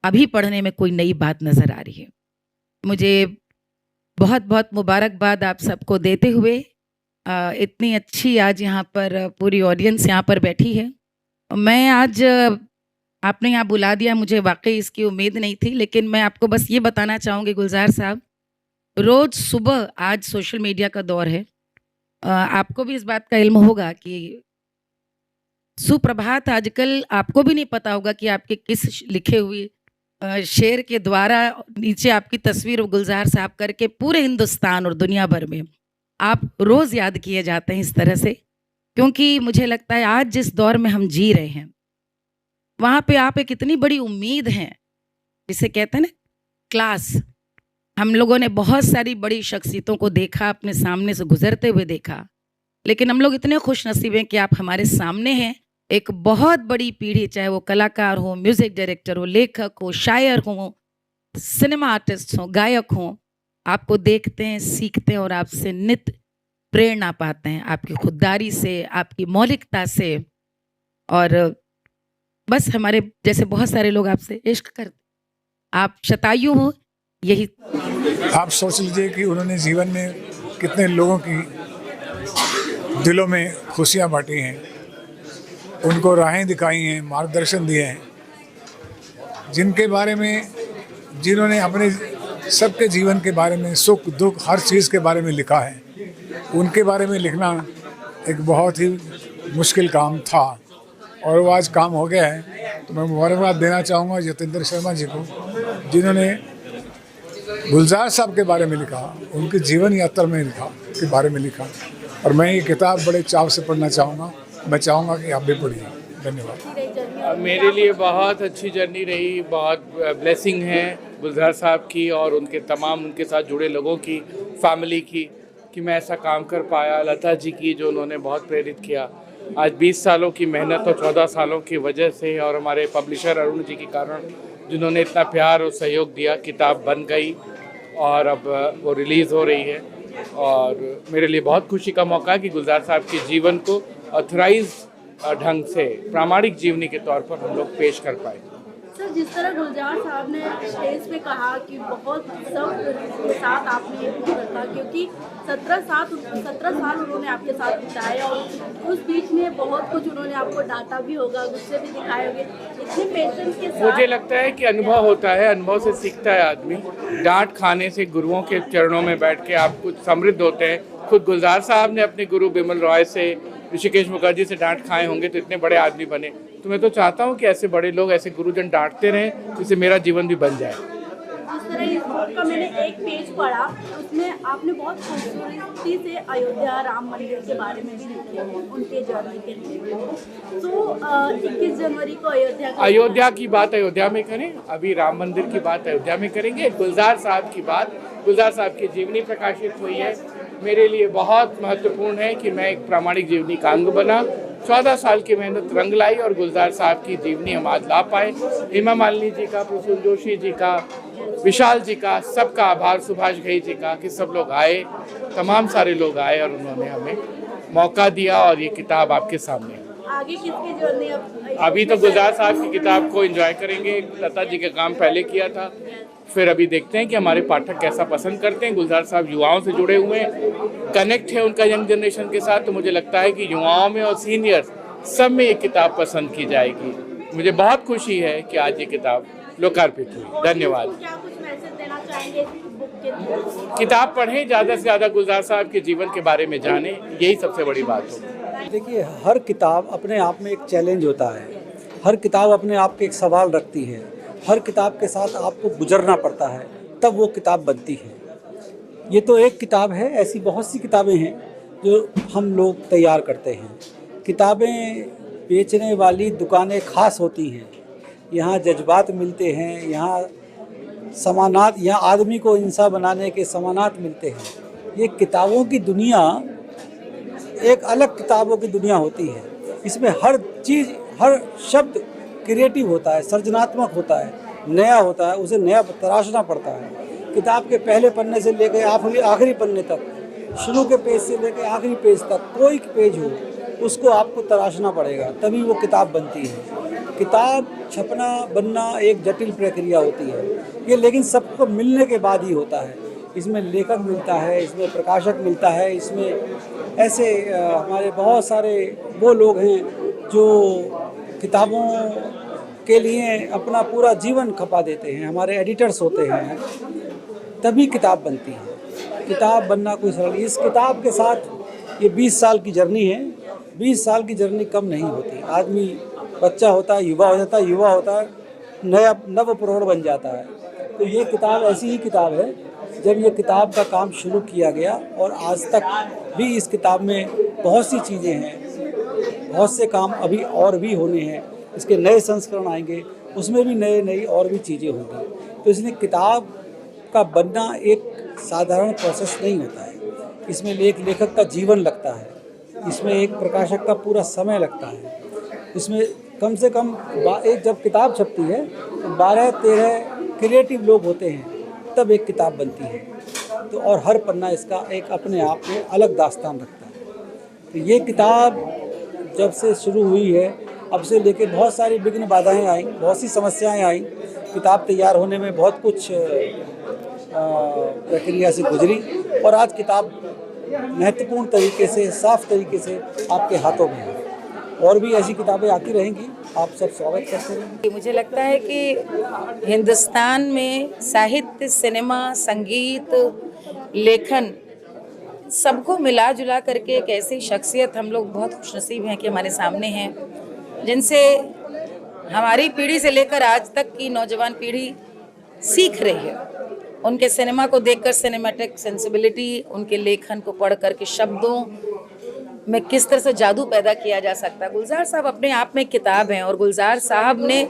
अभी पढ़ने में कोई नई बात नज़र आ रही है। मुझे बहुत बहुत मुबारकबाद आप सबको देते हुए, इतनी अच्छी आज यहाँ पर पूरी ऑडियंस यहाँ पर बैठी है। मैं आज, आपने यहाँ बुला दिया, मुझे वाकई इसकी उम्मीद नहीं थी, लेकिन मैं आपको बस ये बताना चाहूँगी गुलजार साहब, रोज़ सुबह, आज सोशल मीडिया का दौर है, आपको भी इस बात का इल्म होगा कि सुप्रभात आजकल आपको भी नहीं पता होगा कि आपके किस लिखे हुए शेर के द्वारा नीचे आपकी तस्वीर गुलजार साहब करके पूरे हिंदुस्तान और दुनिया भर में आप रोज़ याद किए जाते हैं इस तरह से। क्योंकि मुझे लगता है आज जिस दौर में हम जी रहे हैं, वहाँ पे आप एक इतनी बड़ी उम्मीद हैं, जिसे कहते हैं ना क्लास। हम लोगों ने बहुत सारी बड़ी शख्सियतों को देखा, अपने सामने से गुजरते हुए देखा, लेकिन हम लोग इतने खुश नसीब हैं कि आप हमारे सामने हैं। एक बहुत बड़ी पीढ़ी, चाहे वो कलाकार हो, म्यूज़िक डायरेक्टर हो, लेखक हो, शायर हो, सिनेमा आर्टिस्ट हो, गायक हो, आपको देखते हैं, सीखते हैं और आपसे नित प्रेरणा पाते हैं, आपकी खुददारी से, आपकी मौलिकता से। और बस हमारे जैसे बहुत सारे लोग आपसे इश्क करते, आप शतायु हो, यही। आप सोच लीजिए कि उन्होंने जीवन में कितने लोगों की दिलों में खुशियाँ बांटी हैं, उनको राहें दिखाई हैं, मार्गदर्शन दिए हैं, जिनके बारे में, जिन्होंने अपने सबके जीवन के बारे में, सुख दुख हर चीज़ के बारे में लिखा है, उनके बारे में लिखना एक बहुत ही मुश्किल काम था और वो आज काम हो गया है। तो मैं मुबारकबाद देना चाहूँगा यतीन्द्र शर्मा जी को, जिन्होंने गुलजार साहब के बारे में लिखा, उनकी जीवन यात्रा में लिखा, के बारे में लिखा। और मैं ये किताब बड़े चाव से पढ़ना चाहूँगा, मैं चाहूँगा कि आप भी पढ़िए। धन्यवाद। मेरे लिए बहुत अच्छी जर्नी रही, बहुत ब्लेसिंग है गुलजार साहब की और उनके तमाम उनके साथ जुड़े लोगों की, फैमिली की, कि मैं ऐसा काम कर पाया। लता जी की, जो उन्होंने बहुत प्रेरित किया। आज 20 सालों की मेहनत और 14 सालों की वजह से, और हमारे पब्लिशर अरुण जी के कारण, जिन्होंने इतना प्यार और सहयोग दिया, किताब बन गई और अब वो रिलीज़ हो रही है। और मेरे लिए बहुत खुशी का मौका है कि गुलजार साहब के जीवन को ऑथराइज ढंग से प्रामाणिक जीवनी के तौर पर हम लोग पेश कर पाए। सर, जिस तरह गुलजार साहब ने स्टेज पे कहा कि बहुत सब के साथ आपने ये कुछ रखा, क्योंकि 17 साल उन्होंने आपके साथ बिताए और उस बीच में बहुत कुछ उन्होंने आपको डांटा भी होगा, गुस्से भी दिखाए होंगे, इतने पेशेंस के साथ। मुझे लगता है कि अनुभव होता है, अनुभव से सीखता है आदमी। डांट खाने से, गुरुओं के चरणों में बैठ के आप कुछ समृद्ध होते हैं। खुद गुलजार साहब ने अपने गुरु बिमल रॉय से, ऋषिकेश मुखर्जी से डांट खाए होंगे तो इतने बड़े आदमी बने। तो मैं तो चाहता हूँ कि ऐसे बड़े लोग, ऐसे गुरुजन डांटते रहें, जिससे मेरा जीवन भी बन जाए। जिस तरह इस बुक का मैंने एक पेज पढ़ा, उसमें आपने बहुत खूबसूरती से अयोध्या राम मंदिर के बारे में भी लिखा है, उनके जर्नी के लिए। तो 21 जनवरी को अयोध्या की बात अयोध्या में करें, अभी राम मंदिर की बात अयोध्या में करेंगे। गुलजार साहब की बात, गुलजार साहब की जीवनी प्रकाशित हुई है। मेरे लिए बहुत महत्वपूर्ण है कि मैं एक प्रामाणिक जीवनी का अंग बना। 14 साल की मेहनत रंग लाई और गुलजार साहब की जीवनी हम आज ला पाए। हेमा मालिनी जी का, प्रसून जोशी जी का, विशाल जी का, सबका आभार, सुभाष घई जी का, कि सब लोग आए, तमाम सारे लोग आए और उन्होंने हमें मौका दिया और ये किताब आपके सामने है। आगे किसकी जर्नी अभी तो गुलजार साहब की किताब को एंजॉय करेंगे। लता जी का काम पहले किया था, फिर अभी देखते हैं कि हमारे पाठक कैसा पसंद करते हैं। गुलजार साहब युवाओं से जुड़े हुए हैं, कनेक्ट है उनका यंग जनरेशन के साथ, तो मुझे लगता है कि युवाओं में और सीनियर्स सब में ये किताब पसंद की जाएगी। मुझे बहुत खुशी है कि आज ये किताब लोकार्पित हुई। धन्यवाद। क्या कुछ मैसेज देना चाहेंगे बुक के लिए? किताब पढ़ें, ज़्यादा से ज़्यादा गुलजार साहब के जीवन के बारे में जानें, यही सबसे बड़ी बात होगी। देखिए, हर किताब अपने आप में एक चैलेंज होता है, हर किताब अपने आप के एक सवाल रखती है, हर किताब के साथ आपको गुजरना पड़ता है, तब वो किताब बनती है। ये तो एक किताब है, ऐसी बहुत सी किताबें हैं जो हम लोग तैयार करते हैं। किताबें बेचने वाली दुकानें खास होती हैं, यहाँ जज्बात मिलते हैं, यहाँ समानात, यहाँ आदमी को इंसान बनाने के समानात मिलते हैं। ये किताबों की दुनिया एक अलग किताबों की दुनिया होती है। इसमें हर चीज़, हर शब्द क्रिएटिव होता है, सृजनात्मक होता है, नया होता है, उसे नया तराशना पड़ता है। किताब के पहले पन्ने से लेकर आखिरी पन्ने तक, शुरू के पेज से लेकर आखिरी पेज तक, कोई पेज हो उसको आपको तराशना पड़ेगा, तभी वो किताब बनती है। किताब छपना बनना एक जटिल प्रक्रिया होती है ये, लेकिन सबको मिलने के बाद ही होता है। इसमें लेखक मिलता है, इसमें प्रकाशक मिलता है, इसमें ऐसे हमारे बहुत सारे वो लोग हैं जो किताबों के लिए अपना पूरा जीवन खपा देते हैं, हमारे एडिटर्स होते हैं, तभी किताब बनती है। किताब बनना कोई सरल, इस किताब के साथ ये 20 साल की जर्नी है। 20 साल की जर्नी कम नहीं होती। आदमी बच्चा होता है, युवा हो जाता है, युवा होता है, नया नव प्रौढ़ बन जाता है। तो ये किताब ऐसी ही किताब है, जब ये किताब का काम शुरू किया गया और आज तक भी इस किताब में बहुत सी चीज़ें हैं, बहुत से काम अभी और भी होने हैं। इसके नए संस्करण आएंगे, उसमें भी नई और भी चीज़ें होंगी। तो इसलिए किताब का बनना एक साधारण प्रोसेस नहीं होता है। इसमें एक लेखक का जीवन लगता है, इसमें एक प्रकाशक का पूरा समय लगता है। इसमें कम से कम एक जब किताब छपती है तो 12-13 क्रिएटिव लोग होते हैं, तब एक किताब बनती है। तो और हर पन्ना इसका एक अपने आप में अलग दास्तान रखता है। तो ये किताब जब से शुरू हुई है, अब से लेके बहुत सारी विघ्न बाधाएं आई, बहुत सी समस्याएं आई। किताब तैयार होने में बहुत कुछ प्रक्रिया से गुजरी और आज किताब महत्वपूर्ण तरीके से, साफ तरीके से आपके हाथों में है। और भी ऐसी किताबें आती रहेंगी, आप सब स्वागत करते रहेंगे। मुझे लगता है कि हिंदुस्तान में साहित्य, सिनेमा, संगीत, लेखन सबको मिला जुला करके एक ऐसी शख्सियत हम लोग बहुत खुशनसीब हैं कि हमारे सामने हैं, जिनसे हमारी पीढ़ी से लेकर आज तक की नौजवान पीढ़ी सीख रही है। उनके सिनेमा को देखकर सिनेमैटिक सेंसिबिलिटी, उनके लेखन को पढ़ कर के शब्दों में किस तरह से जादू पैदा किया जा सकता है। गुलजार साहब अपने आप में किताब हैं और गुलजार साहब ने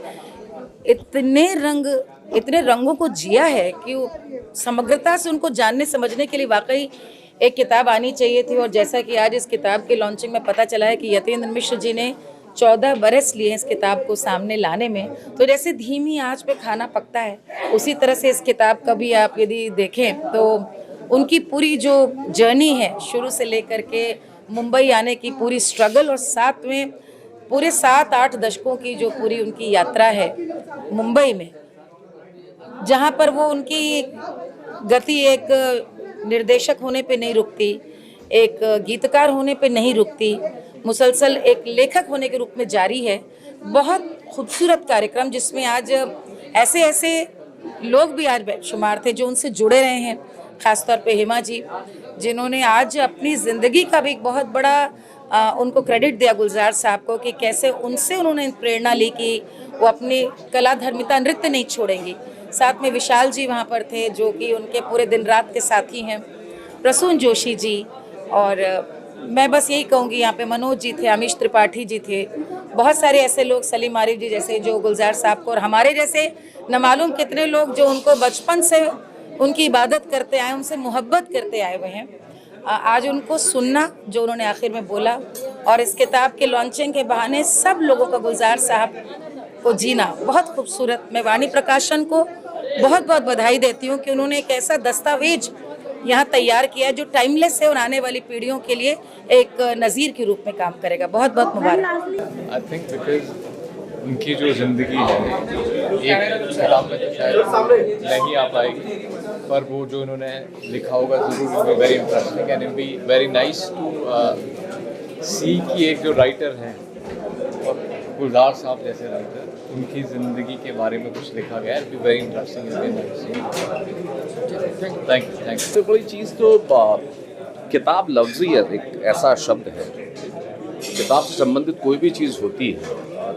इतने रंगों को जिया है कि समग्रता से उनको जानने समझने के लिए वाकई एक किताब आनी चाहिए थी। और जैसा कि आज इस किताब के लॉन्चिंग में पता चला है कि यतीन्द्र मिश्र जी ने 14 बरस लिए इस किताब को सामने लाने में। तो जैसे धीमी आंच पे खाना पकता है, उसी तरह से इस किताब का भी आप यदि देखें तो उनकी पूरी जो जर्नी है, शुरू से लेकर के मुंबई आने की पूरी स्ट्रगल, और साथ में पूरे 7-8 दशकों की जो पूरी उनकी यात्रा है मुंबई में, जहाँ पर वो उनकी गति एक निर्देशक होने पे नहीं रुकती, एक गीतकार होने पे नहीं रुकती, मुसलसल एक लेखक होने के रूप में जारी है। बहुत खूबसूरत कार्यक्रम जिसमें आज ऐसे ऐसे लोग भी आज शुमार थे जो उनसे जुड़े रहे हैं, ख़ासतौर पे हेमा जी, जिन्होंने आज अपनी ज़िंदगी का भी एक बहुत बड़ा उनको क्रेडिट दिया गुलजार साहब को कि कैसे उनसे उन्होंने प्रेरणा ली कि वो अपनी कला धर्मिता नृत्य नहीं छोड़ेंगी। साथ में विशाल जी वहाँ पर थे जो कि उनके पूरे दिन रात के साथी हैं, प्रसून जोशी जी, और मैं बस यही कहूँगी यहाँ पे मनोज जी थे, अमीश त्रिपाठी जी थे, बहुत सारे ऐसे लोग, सलीम आरिफ जी जैसे, जो गुलजार साहब को, और हमारे जैसे न मालूम कितने लोग जो उनको बचपन से उनकी इबादत करते आए, उनसे मोहब्बत करते आए हुए हैं। आज उनको सुनना जो उन्होंने आखिर में बोला, और इस किताब के लॉन्चिंग के बहाने सब लोगों का गुलजार साहब को जीना बहुत खूबसूरत। मैं वाणी प्रकाशन को बहुत बहुत बधाई देती हूँ कि उन्होंने एक ऐसा दस्तावेज यहाँ तैयार किया है जो टाइमलेस है और आने वाली पीढ़ियों के लिए एक नज़ीर के रूप में काम करेगा। बहुत बहुत मुबारक। आई थिंक बिकॉज उनकी जो ज़िंदगी है एक किताब में तो शायद नहीं आ पाएगी, पर वो जो उन्होंने लिखा होगा ज़रूर be very interesting and be very nice to see कि एक जो राइटर हैं और गुलजार साहब जैसे राइटर, उनकी ज़िंदगी के बारे में कुछ लिखा गया है। B very interesting. Thank you. सबसे बड़ी चीज़ तो किताब लफ्ज़ियत एक ऐसा शब्द है, किताब से संबंधित कोई भी चीज़ होती है और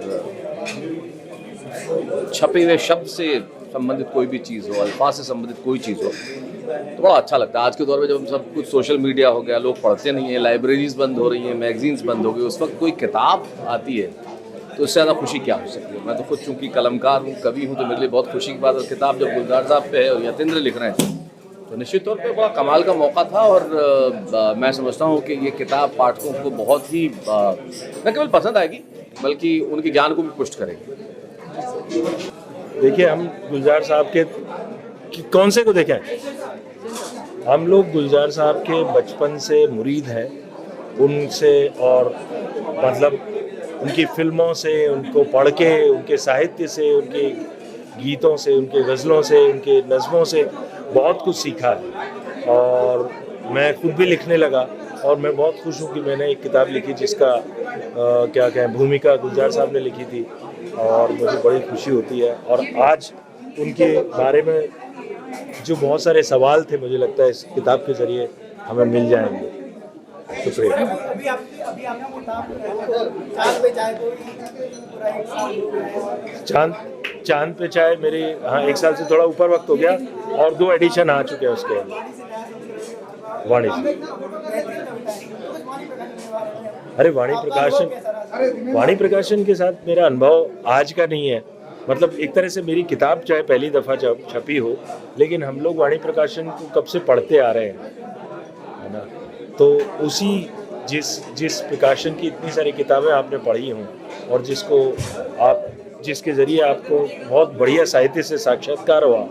छपे हुए शब्द से संबंधित कोई भी चीज़ हो, अल्फाज से संबंधित कोई चीज़ हो, तो बड़ा अच्छा लगता है। आज के दौर में जब हम सब कुछ सोशल मीडिया हो गया, लोग पढ़ते नहीं हैं, लाइब्रेरीज बंद हो रही हैं, मैगजीन्स बंद हो गई, उस वक्त कोई किताब आती है तो इससे ज़्यादा खुशी क्या हो सकती है। मैं तो खुद चूँकि कलमकार हूँ, कवि हूँ, तो मेरे लिए बहुत खुशी की बात है। किताब जब गुलजार साहब पे है और यतेंद्र लिख रहे हैं तो निश्चित तौर पे बड़ा कमाल का मौका था, और मैं समझता हूँ कि ये किताब पाठकों को बहुत ही न केवल पसंद आएगी बल्कि उनके ज्ञान को भी पुष्ट करेगी। देखिए, हम गुलजार साहब के कौन से को देखें, हम लोग गुलजार साहब के बचपन से मुरीद हैं उनसे, और मतलब उनकी फिल्मों से, उनको पढ़ के, उनके साहित्य से, उनके गीतों से, उनके गज़लों से, उनके नज़्मों से बहुत कुछ सीखा है। और मैं खुद भी लिखने लगा, और मैं बहुत खुश हूँ कि मैंने एक किताब लिखी जिसका क्या कहें, भूमिका गुलजार साहब ने लिखी थी, और मुझे बड़ी खुशी होती है। और आज उनके बारे में जो बहुत सारे सवाल थे, मुझे लगता है इस किताब के ज़रिए हमें मिल जाएंगे। शुक्रिया। चांद पे चाय मेरी, हाँ, 1 साल से थोड़ा ऊपर वक्त हो गया, और 2 एडिशन आ चुके हैं उसके वाणी। अरे वाणी प्रकाशन के साथ मेरा अनुभव आज का नहीं है। मतलब एक तरह से मेरी किताब चाहे पहली दफ़ा छपी हो, लेकिन हम लोग वाणी प्रकाशन को कब से पढ़ते आ रहे हैं, है ना। तो उसी जिस प्रकाशन की इतनी सारी किताबें आपने पढ़ी हों, और जिसके ज़रिए आपको बहुत बढ़िया साहित्य से साक्षात्कार हुआ,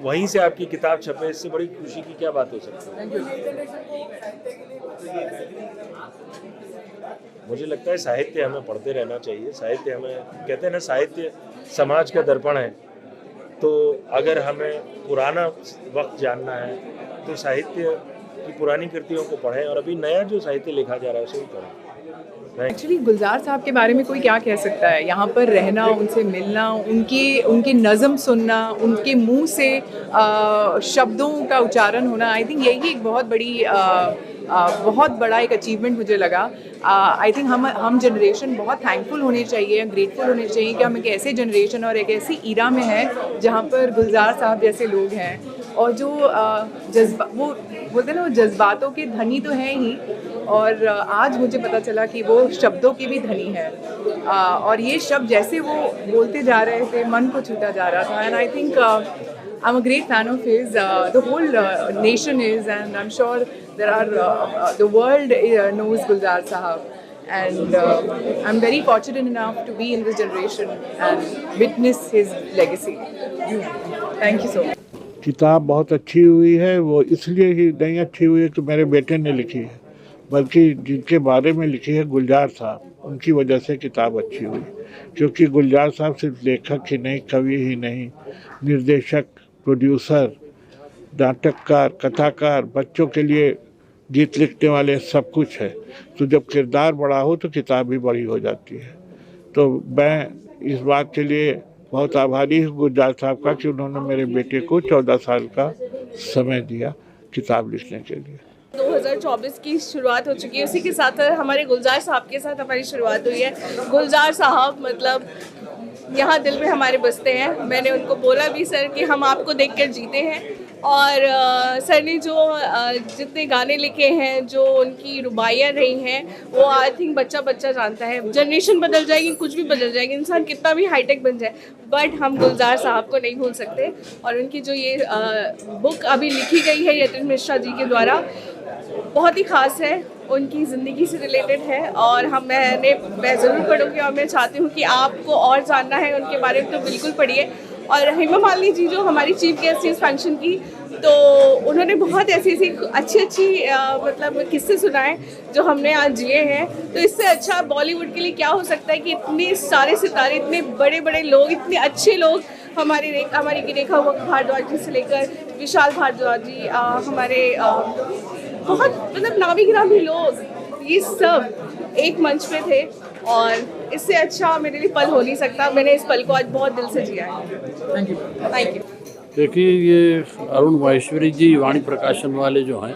वहीं से आपकी किताब छपे, इससे बड़ी खुशी की क्या बात हो सकती है। मुझे लगता है साहित्य हमें पढ़ते रहना चाहिए। साहित्य हमें, कहते हैं ना, साहित्य समाज का दर्पण है। तो अगर हमें पुराना वक्त जानना है तो साहित्य की पुरानी कृतियों को पढ़ें, और अभी नया जो साहित्य लिखा जा रहा है उसे भी पढ़ें। एक्चुअली गुलजार साहब के बारे में कोई क्या कह सकता है। यहाँ पर रहना, उनसे मिलना, उनकी नज़म सुनना, उनके मुंह से शब्दों का उच्चारण होना, आई थिंक यही एक बहुत बड़ा एक अचीवमेंट मुझे लगा। आई थिंक हम जनरेशन बहुत थैंकफुल होने चाहिए, ग्रेटफुल होने चाहिए कि हम एक ऐसे जनरेशन और एक ऐसी ईरा में हैं जहाँ पर गुलजार साहब जैसे लोग हैं, और जो वो बोलते हैं ना, वो जज्बातों के धनी तो हैं ही, और आज मुझे पता चला कि वो शब्दों के भी धनी हैं। और ये शब्द जैसे वो बोलते जा रहे थे, मन को छूता जा रहा था। And I think I'm a great fan of his. The whole nation is, and I'm sure there are the world knows Gulzar Sahab, and I'm very fortunate enough to be in this generation and witness his legacy. Thank you so much. किताब बहुत अच्छी हुई है। वो इसलिए ही नहीं अच्छी हुई है कि मेरे बेटे ने लिखी है, बल्कि जिनके बारे में लिखी है गुलजार साहब, उनकी वजह से किताब अच्छी हुई। क्योंकि गुलजार साहब सिर्फ लेखक ही नहीं, कवि ही नहीं, निर्देशक, प्रोड्यूसर, नाटककार, कथाकार, बच्चों के लिए गीत लिखने वाले, सब कुछ है। तो जब किरदार बड़ा हो तो किताब भी बड़ी हो जाती है। तो मैं इस बात के लिए बहुत आभारी हूँ गुलजार साहब का कि उन्होंने मेरे बेटे को 14 साल का समय दिया किताब लिखने के लिए। 2024 की शुरुआत हो चुकी है, उसी के साथ हमारे गुलजार साहब के साथ हमारी शुरुआत हुई है। गुलजार साहब मतलब यहाँ दिल में हमारे बसते हैं। मैंने उनको बोला भी सर कि हम आपको देखकर जीते हैं, और सर ने जो जितने गाने लिखे हैं, जो उनकी रुबाइयाँ रही हैं, वो आई थिंक बच्चा बच्चा जानता है। जनरेशन बदल जाएगी, कुछ भी बदल जाएगी, इंसान कितना भी हाईटेक बन जाए, बट हम गुलजार साहब को नहीं भूल सकते। और उनकी जो ये बुक अभी लिखी गई है यतीन्द्र मिश्रा जी के द्वारा, बहुत ही ख़ास है, उनकी ज़िंदगी से रिलेटेड है। और मैं ज़रूर पढ़ूँगी, और मैं चाहती हूँ कि आपको और जानना है उनके बारे में तो बिल्कुल पढ़िए। और हेमा मालिनी जी जो हमारी चीफ गेस्ट थी इस फंक्शन की, तो उन्होंने बहुत ऐसी अच्छी मतलब किस्से सुनाए जो हमने आज जिए हैं। तो इससे अच्छा बॉलीवुड के लिए क्या हो सकता है कि इतने सारे सितारे, इतने बड़े बड़े लोग, इतने अच्छे लोग, हमारी रेखा भारद्वाज जी से लेकर विशाल भारद्वाज जी, हमारे बहुत मतलब नामी गिरामी लोग, ये सब एक मंच पे थे। और इससे अच्छा मेरे लिए पल हो नहीं सकता। मैंने इस पल को आज बहुत दिल से जिया है। Thank you. देखिए, ये अरुण माहेश्वरी जी वाणी प्रकाशन वाले जो हैं,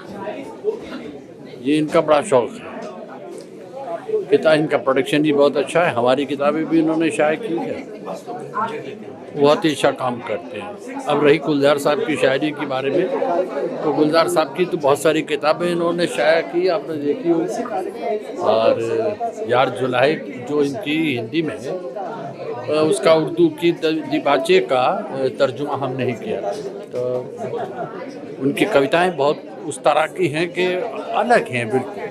ये इनका बड़ा शौक है। किताब इनका प्रोडक्शन भी बहुत अच्छा है, हमारी किताबें भी इन्होंने शाये की है, बहुत ही अच्छा काम करते हैं। अब रही गुलजार साहब की शायरी के बारे में, तो गुलजार साहब की तो बहुत सारी किताबें इन्होंने शाया की, आपने देखी होगी। और यार जुलाई जो इनकी हिंदी में है, उसका उर्दू की दिबाचे का तर्जुमा हम नहीं किया। तो उनकी कविताएं बहुत उस तरह की हैं कि अलग हैं बिल्कुल।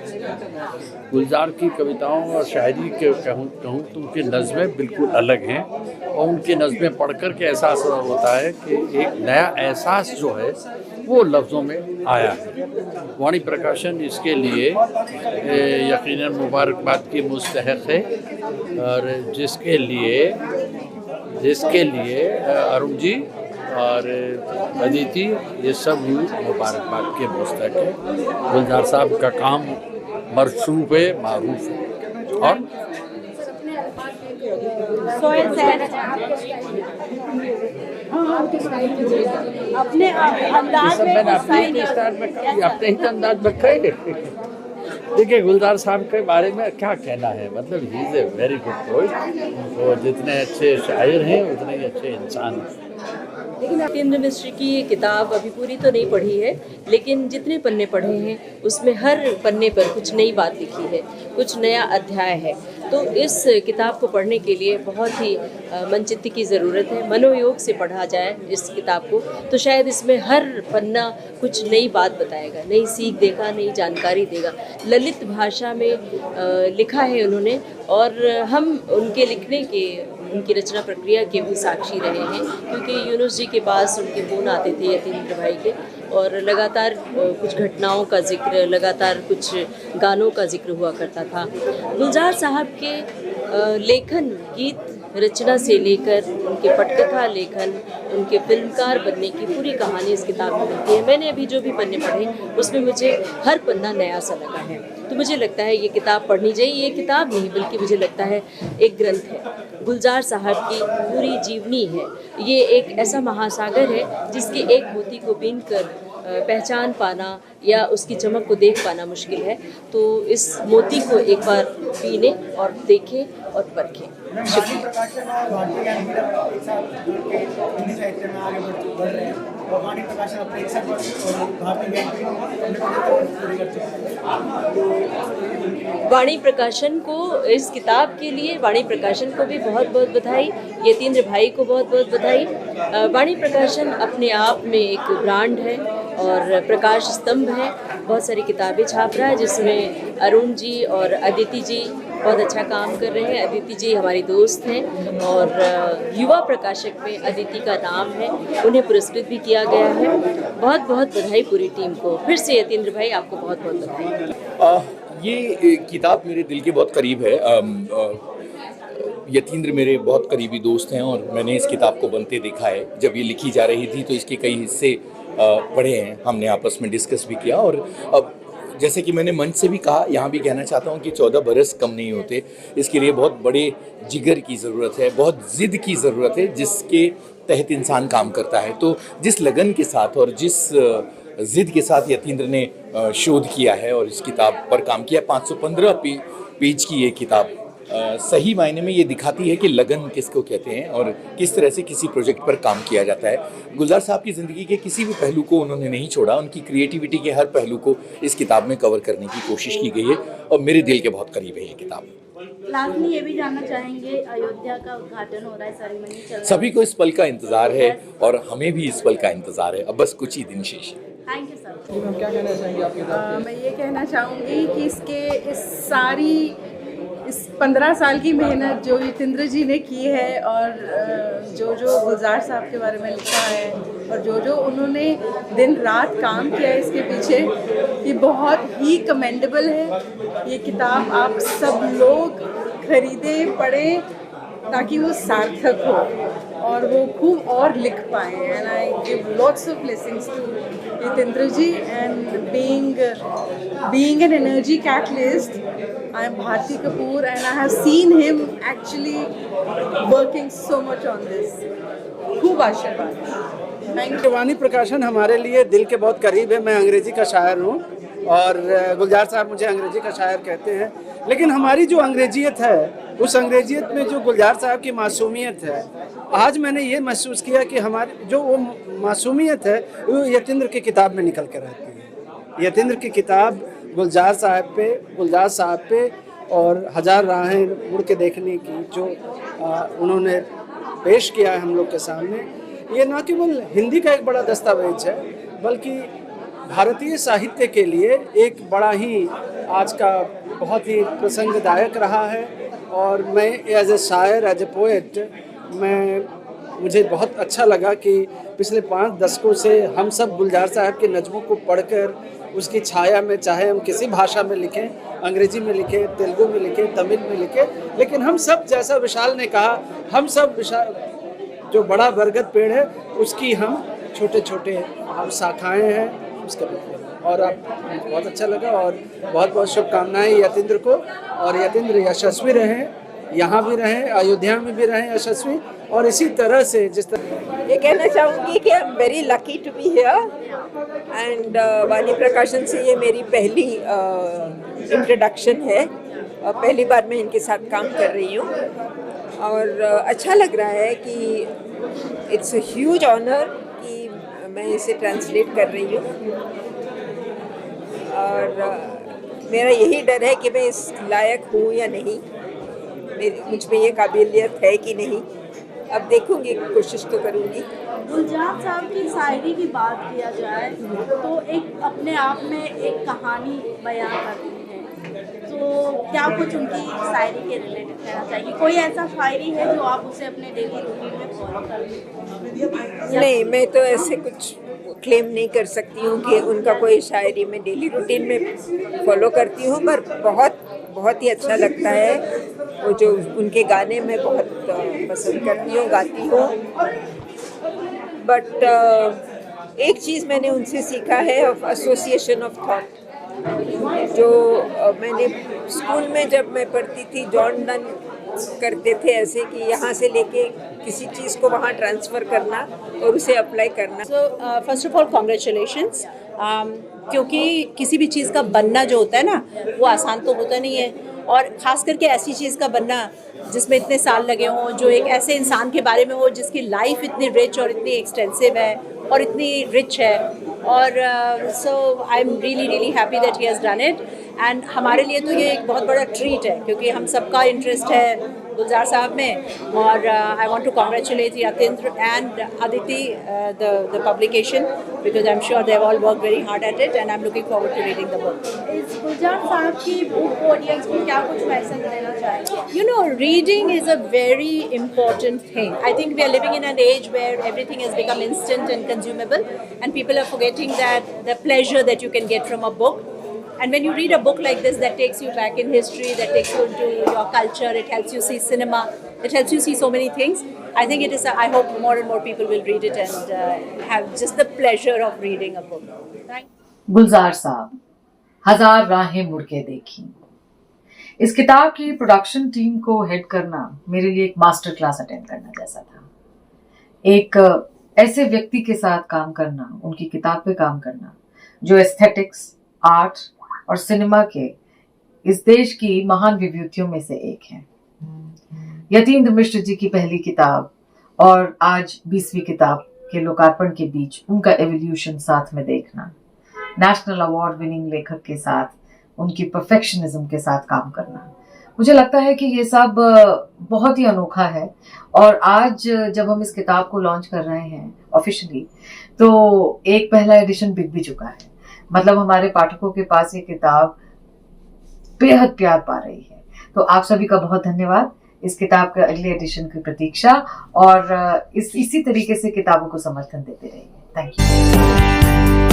गुलजार की कविताओं और शायरी के कहूँ तो उनकी नज़में बिल्कुल अलग हैं, और उनकी नज़में पढ़कर के एहसास होता है कि एक नया एहसास जो है वो लफ्ज़ों में आया है। वाणी प्रकाशन इसके लिए यकीनन मुबारकबाद की मुस्तहक़ है, और जिसके लिए अरुण जी और अदिति, ये सब मुबारकबाद के मुस्तहक़ है। गुलजार साहब का काम मरसूफ़ है, मारूफ है। और अपने अंदाज अपने ही अंदाज में कहे। देखिए, गुलजार साहब के बारे में क्या कहना है, मतलब he is a very good poet. वो जितने अच्छे शायर हैं उतने ही अच्छे इंसान हैं। लेकिन यतीन्द्र मिश्र की ये किताब अभी पूरी तो नहीं पढ़ी है, लेकिन जितने पन्ने पढ़े हैं उसमें हर पन्ने पर कुछ नई बात लिखी है, कुछ नया अध्याय है। तो इस किताब को पढ़ने के लिए बहुत ही मनचित्त की ज़रूरत है। मनोयोग से पढ़ा जाए इस किताब को तो शायद इसमें हर पन्ना कुछ नई बात बताएगा, नई सीख देगा, नई जानकारी देगा। ललित भाषा में लिखा है उन्होंने, और हम उनके लिखने के, उनकी रचना प्रक्रिया के भी साक्षी रहे हैं, क्योंकि यूनुस जी के पास उनके फ़ोन आते थे यतीन्द्र भाई के, और लगातार कुछ घटनाओं का जिक्र, लगातार कुछ गानों का जिक्र हुआ करता था। गुलजार साहब के लेखन, गीत रचना से लेकर उनके पटकथा लेखन, उनके फिल्मकार बनने की पूरी कहानी इस किताब में मिलती है। मैंने अभी जो भी पन्ने पढ़े उसमें मुझे हर पन्ना नया सा लगा है। तो मुझे लगता है ये किताब पढ़नी चाहिए। ये किताब नहीं बल्कि मुझे लगता है एक ग्रंथ है, गुलजार साहब की पूरी जीवनी है। ये एक ऐसा महासागर है जिसके एक मोती को बीन कर पहचान पाना या उसकी चमक को देख पाना मुश्किल है। तो इस मोती को एक बार पीने और देखें और परखें। शुक्रिया। वाणी प्रकाशन को इस किताब के लिए, वाणी प्रकाशन को भी बहुत बहुत बधाई, यतीन्द्र भाई को बहुत बहुत बधाई। वाणी प्रकाशन अपने आप में एक ब्रांड है और प्रकाश स्तंभ है। बहुत सारी किताबें छाप रहा है जिसमें अरुण जी और अदिति जी बहुत अच्छा काम कर रहे हैं। अदिति जी हमारी दोस्त हैं और युवा प्रकाशक में अदिति का नाम है, उन्हें पुरस्कृत भी किया गया है। बहुत बहुत बधाई पूरी टीम को। फिर से यतीन्द्र भाई आपको बहुत बहुत बधाई। ये किताब मेरे दिल के बहुत करीब है। यतीन्द्र मेरे बहुत करीबी दोस्त हैं और मैंने इस किताब को बनते देखा है। जब ये लिखी जा रही थी तो इसके कई हिस्से पढ़े हैं, हमने आपस में डिस्कस भी किया। और अब जैसे कि मैंने मंच से भी कहा, यहाँ भी कहना चाहता हूँ कि 14 बरस कम नहीं होते। इसके लिए बहुत बड़े जिगर की ज़रूरत है, बहुत ज़िद की ज़रूरत है, जिसके तहत इंसान काम करता है। तो जिस लगन के साथ और जिस ज़िद के साथ यतीन्द्र ने शोध किया है और इस किताब पर काम किया, 515 पेज की ये किताब सही मायने में ये दिखाती है कि लगन किसको कहते हैं और किस तरह से किसी प्रोजेक्ट पर काम किया जाता है। गुलजार साहब की ज़िंदगी के किसी भी पहलू को उन्होंने नहीं छोड़ा, उनकी क्रिएटिविटी के हर पहलू को इस किताब में कवर करने की कोशिश की गई है और मेरे दिल के बहुत करीब है ये किताब। लास्ट में ये भी जानना चाहेंगे, अयोध्या का उद्घाटन हो रहा है, सेरेमनी चल रहा है, सभी को इस पल का इंतज़ार है और हमें भी इस पल का इंतज़ार है। अब बस कुछ ही दिन शेष है। Thank you sir. क्या कहना चाहेंगे आपके? मैं ये कहना चाहूँगी कि इस 15 साल की मेहनत जो यतीन्द्र जी ने की है और जो गुलजार साहब के बारे में लिखा है और जो उन्होंने दिन रात काम किया है इसके पीछे, ये बहुत ही कमेंडेबल है। ये किताब आप सब लोग खरीदें, पढ़ें ताकि वो सार्थक हो और वो खूब और लिख पाएँ। And I give lots of blessings to Yatindra ji and being an energy catalyst. I am Bharti Kapoor and I have seen him actually working so much on this. खूब आशीर्वाद। Thank you. वाणी प्रकाशन हमारे लिए दिल के बहुत करीब है। मैं अंग्रेजी का शायर हूँ और गुलजार साहब मुझे अंग्रेजी का शायर कहते हैं, लेकिन हमारी जो अंग्रेजियत है, उस अंग्रेजियत में जो गुलजार साहब की मासूमियत है, आज मैंने ये महसूस किया कि हमारी जो वो मासूमियत है वो यतीन्द्र की किताब में निकल कर रहती है। यतीन्द्र की किताब गुलजार साहब पे और हजार राहें मुड़ के देखने की जो उन्होंने पेश किया है हम लोग के सामने, ये न केवल हिंदी का एक बड़ा दस्तावेज है बल्कि भारतीय साहित्य के लिए एक बड़ा ही आज का बहुत ही प्रसंगदायक रहा है। और मैं एज ए शायर, एज ए पोएट, मुझे बहुत अच्छा लगा कि पिछले 5 दशकों से हम सब गुलजार साहब के नज़्मों को पढ़कर उसकी छाया में, चाहे हम किसी भाषा में लिखें, अंग्रेजी में लिखें, तेलुगु में लिखें, तमिल में लिखें, लेकिन हम सब, जैसा विशाल ने कहा, हम सब जो बड़ा बरगद पेड़ है उसकी हम छोटे छोटे हम शाखाएँ हैं उसके मतलब। और अब बहुत अच्छा लगा और बहुत बहुत शुभकामनाएं यतीन्द्र को। और यतीन्द्र यशस्वी रहें, यहाँ भी रहें, अयोध्या में भी रहें यशस्वी, और इसी तरह से जिस तरह ये कहना चाहूँगी कि I am very lucky to be here and Vani Prakashan से ये मेरी पहली इंट्रोडक्शन है और पहली बार मैं इनके साथ काम कर रही हूँ और अच्छा लग रहा है कि इट्स अ ह्यूज ऑनर कि मैं इसे ट्रांसलेट कर रही हूँ और मेरा यही डर है कि मैं इस लायक हूँ या नहीं, मुझ में ये काबिलियत है कि नहीं। अब देखूंगी, कोशिश तो करूंगी। गुलजार साहब की शायरी की बात किया जाए तो एक अपने आप में एक कहानी बयां करती है, तो क्या कुछ उनकी शायरी के रिलेटेड कहना चाहिए? कोई ऐसा शायरी है जो आप उसे अपने डेली रूटीन में फॉलो करते हैं? नहीं, मैं तो ऐसे कुछ क्लेम नहीं कर सकती हूँ कि उनका कोई शायरी में डेली रूटीन में फॉलो करती हूँ, पर बहुत ही अच्छा लगता है वो जो उनके गाने मैं बहुत पसंद करती हूँ, गाती हूँ। बट एक चीज़ मैंने उनसे सीखा है, ऑफ एसोसिएशन ऑफ थॉट। जो मैंने स्कूल में जब मैं पढ़ती थी, जॉन डन करते थे ऐसे कि यहाँ से लेके किसी चीज़ को वहाँ ट्रांसफ़र करना और उसे अप्लाई करना। So first of all congratulations, क्योंकि किसी भी चीज़ का बनना जो होता है ना, वो आसान तो होता नहीं है, और ख़ास करके ऐसी चीज़ का बनना जिसमें इतने साल लगे हों, जो एक ऐसे इंसान के बारे में हो जिसकी लाइफ इतनी रिच और इतनी एक्सटेंसिव है और इतनी रिच है। और so I am really happy that he has done it. And हमारे लिए तो ये एक बहुत बड़ा ट्रीट है क्योंकि हम सबका इंटरेस्ट है गुलजार साहब में। और I want to congratulate Yatindra and Aditi the publication because I am sure they have all work very hard at it and I am looking forward to reading the book. इस गुलजार साहब की बुक ऑडियंस को क्या कुछ मैसेज देना चाहेंगे? You know, reading is a very important thing. I think we are living in an age where everything has become instant and consumable, and people are forgetting that the pleasure that you can get from a book. And when you read a book like this that takes you back in history, that takes you into your culture, it helps you see cinema, it helps you see so many things. I think it is, I hope more and more people will read it and have just the pleasure of reading a book. Thank you. गुलजार साहब, हजार राहें मुड़ के देखी। इस किताब की production team को हेड करना मेरे लिए एक मास्टर क्लास अटेंड करना जैसा था। एक ऐसे व्यक्ति के साथ काम करना, उनकी किताब पे काम करना, जो एस्थेटिक्स, आर्ट और सिनेमा के इस देश की महान विभूतियों में से एक है। यतीन्द्र मिश्र जी की पहली किताब और आज 20वीं किताब के लोकार्पण के बीच उनका एवोल्यूशन साथ में देखना, नेशनल अवार्ड विनिंग लेखक के साथ उनकी परफेक्शनिज्म के साथ काम करना, मुझे लगता है कि ये सब बहुत ही अनोखा है। और आज जब हम इस किताब को लॉन्च कर रहे हैं ऑफिशियली, तो एक पहला एडिशन बिक भी चुका है। मतलब हमारे पाठकों के पास ये किताब बेहद प्यार पा रही है। तो आप सभी का बहुत धन्यवाद। इस किताब के अगले एडिशन की प्रतीक्षा और इसी तरीके से किताबों को समर्थन देते रहिए। Thank you.